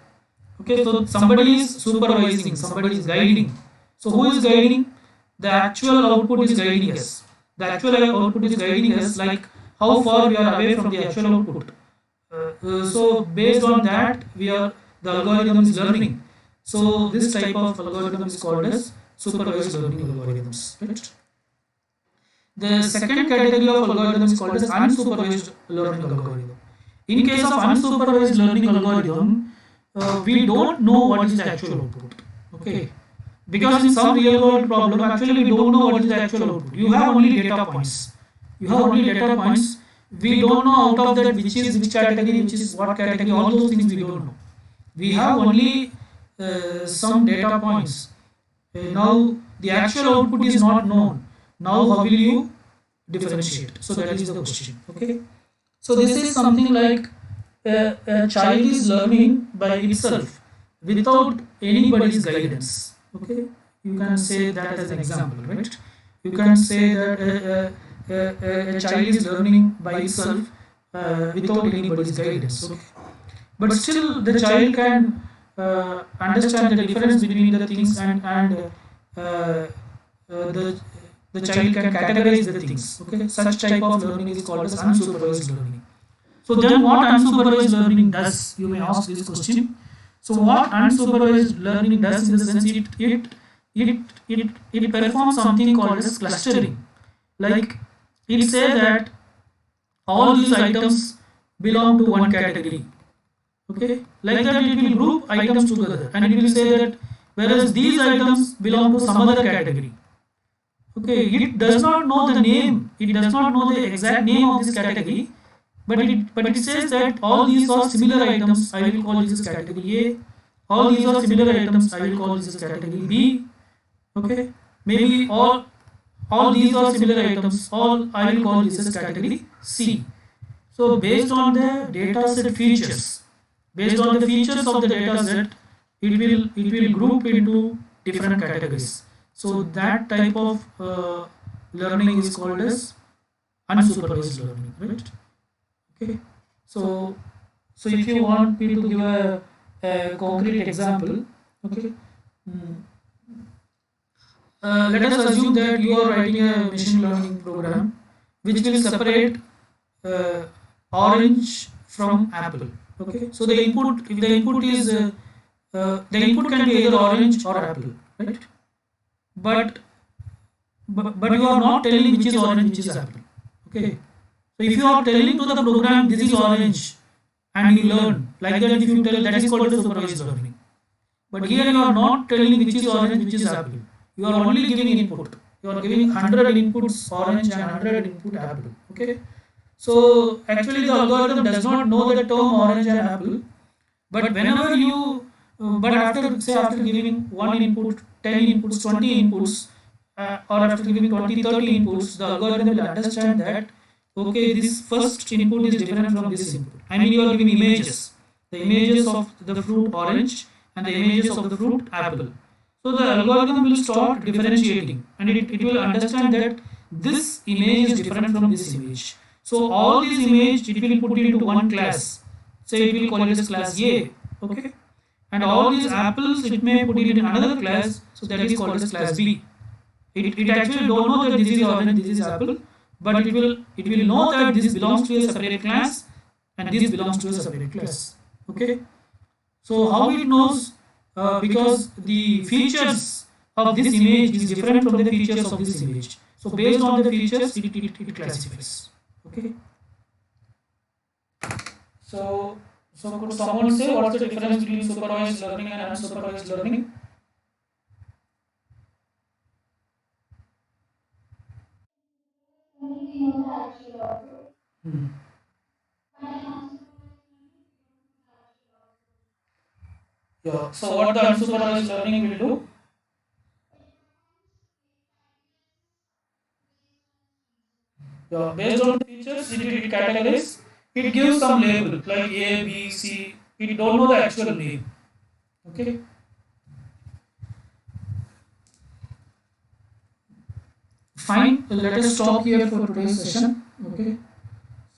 Okay. So somebody is supervising, somebody is guiding. So who is guiding? The actual output is guiding us. The actual output is guiding us, like how far we are away from the actual output. So based on that, the algorithm is learning. So this type of algorithm is called as supervised learning algorithms. Right? The second category of algorithm is called as unsupervised learning algorithm. In case of unsupervised learning algorithm, we don't know what is the actual output. Okay. Because in some real world problem, actually we don't know what is the actual output. You have only data points. You have only data points. We don't know out of that which is which category, which is what category, all those things we don't know. We have only some data points. Now the actual output is not known. Now how will you differentiate? So that is the question. Okay. So this is something like a child is learning by itself without anybody's guidance. Okay, you can say that as an example, right? You can say that a child is learning by itself without anybody's guidance. Okay, but still the child can understand the difference between the things, and the child can categorize the things. Okay, such type of learning is called as unsupervised learning. So then what unsupervised learning does? You may ask this question. So what unsupervised learning does in the sense it performs something called as clustering. Like it says that all these items belong to one category. Okay, like that it will group items together and it will say that whereas these items belong to some other category. Okay, it does not know the name, it does not know the exact name of this category, but it says that all these are similar items. I will call this category A. All these are similar items. I will call this category B. Okay, maybe all these are similar items. All I will call this as category C. So based on the data set features, based on the features of the data set, it will group into different categories. So that type of learning is called as unsupervised learning, right? Okay. So if you want me to give a concrete example, okay. Let us assume that you are writing a machine learning program which will separate orange from apple. Okay. So the input, if the input is the input can be either orange or apple, right? But you are not telling which is orange, which is apple. Okay. So if you are telling to the program this is orange and you learn, like that if you tell, that is called supervised learning. But here you are not telling which is orange, which is apple. You are only giving input. You are giving 100 inputs orange and 100 input apple. Okay. So actually the algorithm does not know the term orange and apple, but whenever you but after say after giving one input, 10 inputs, 20 inputs, or after giving 20, 30 inputs, the algorithm will understand that okay, this first input is different from this input. I mean, you are giving images, the images of the fruit orange and the images of the fruit apple. So the algorithm will start differentiating, and it will understand that this image is different from this image. So all these images it will put into one class. Say it will call it as class A. Okay, and all these apples it may put it in another class, so that is called as class B. It actually don't know that this is orange, this is apple, but it will know that this belongs to a separate class and this belongs to a separate class. Okay, so how it knows? Because the features of this image is different from the features of this image. So based on the features, it classifies. Okay. So could someone say what's the difference between supervised learning and unsupervised learning? Hmm. Yeah. So what the unsupervised learning will do? Yeah. Based on the features, it categorizes. It gives some label like A, B, C. It don't know the actual name. Okay. Fine. Let us stop here for today's session. Okay.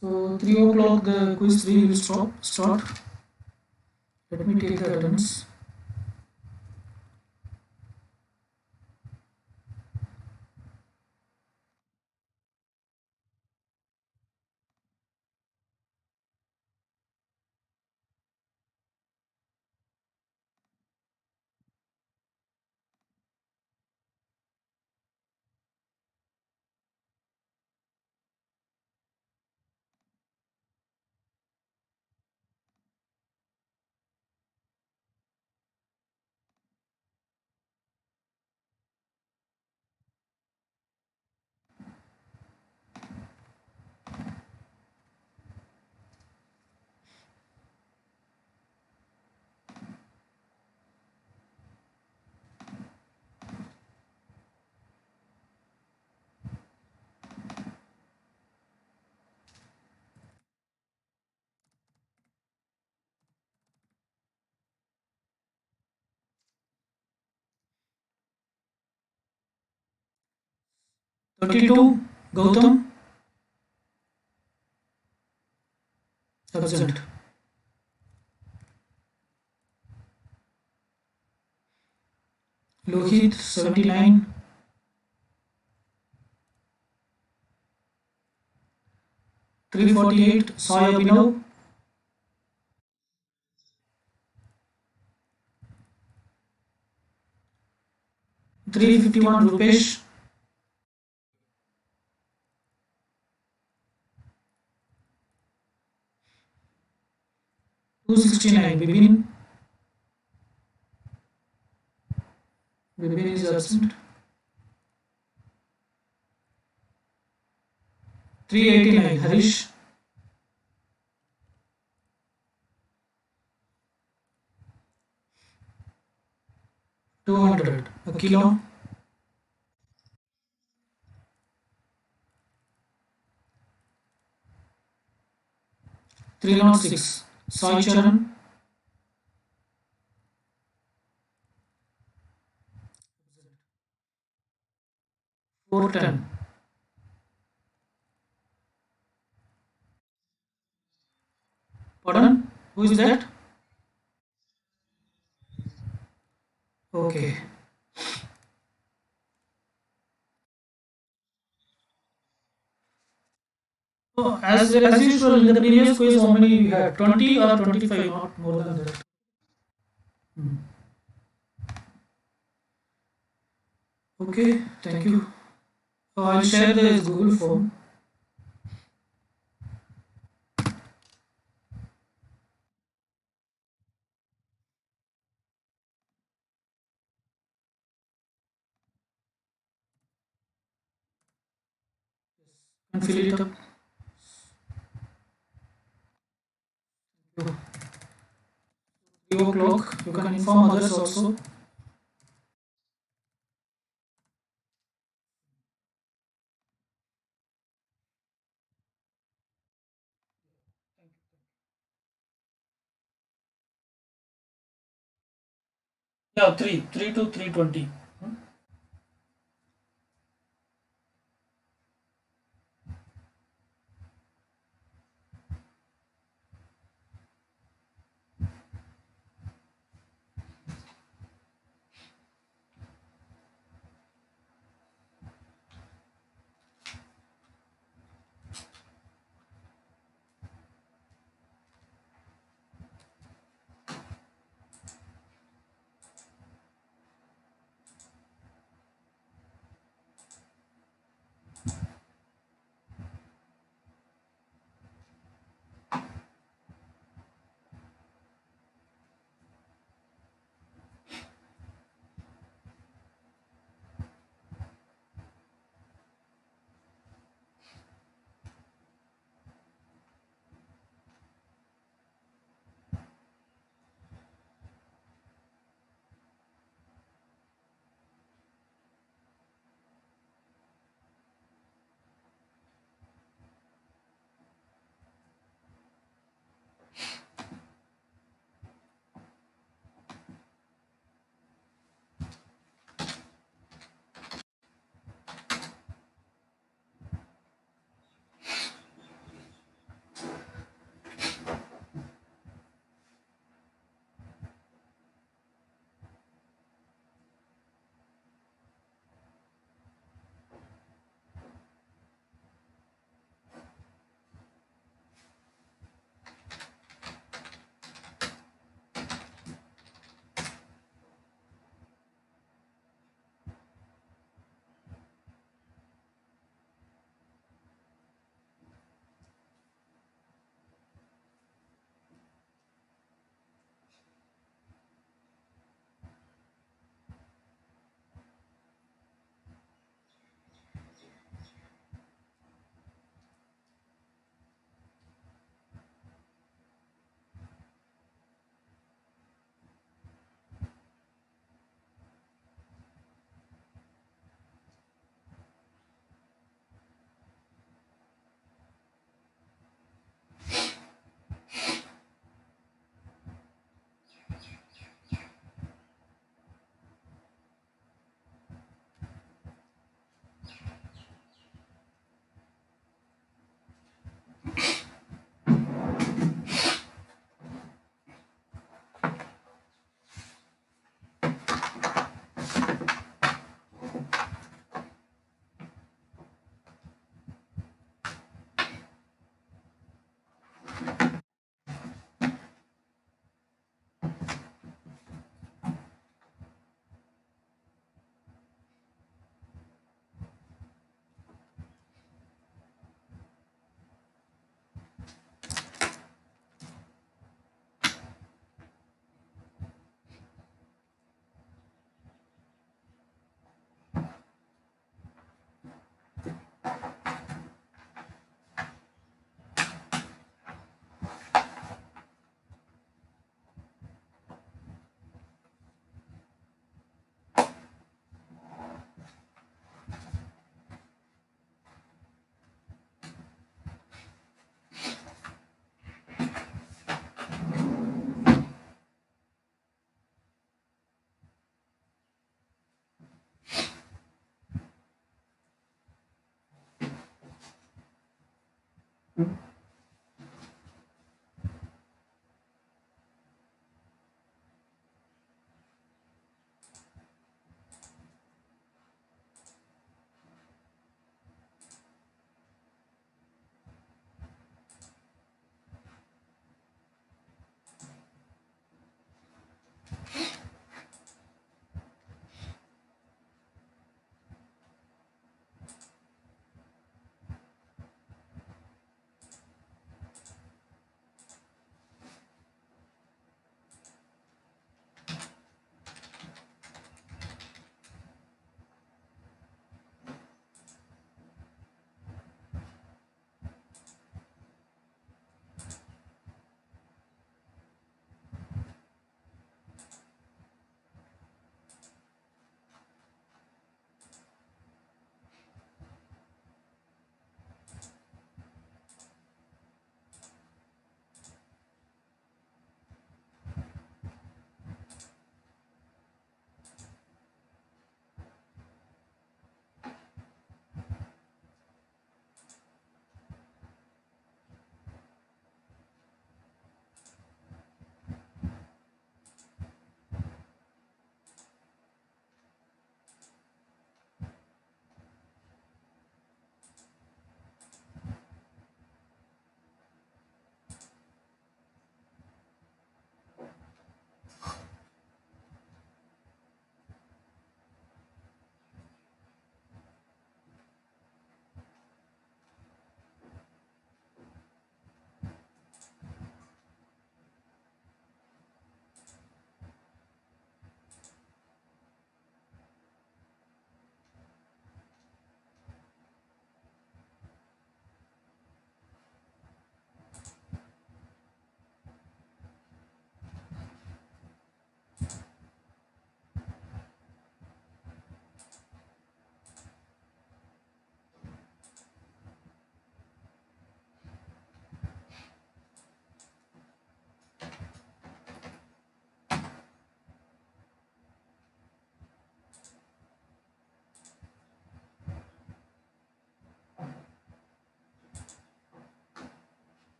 So 3 o'clock the quiz 3 will start. Let me take the attendance. 32 Gautam absent. Lohit 79. 348 Sai Abhinav. 351 Rupesh. 269 Bibin. Bibin is absent. 389 Harish. 200 Akilo. 306 Sai Charan. 410. Pardon? Who is that? Okay. So as usual in the previous quiz, how many we had? 20 or 25, not more than that. Hmm. Okay, thank you. I'll share the Google form. And fill it up. o'clock. You can inform others also. Yeah, 3 to 3:20.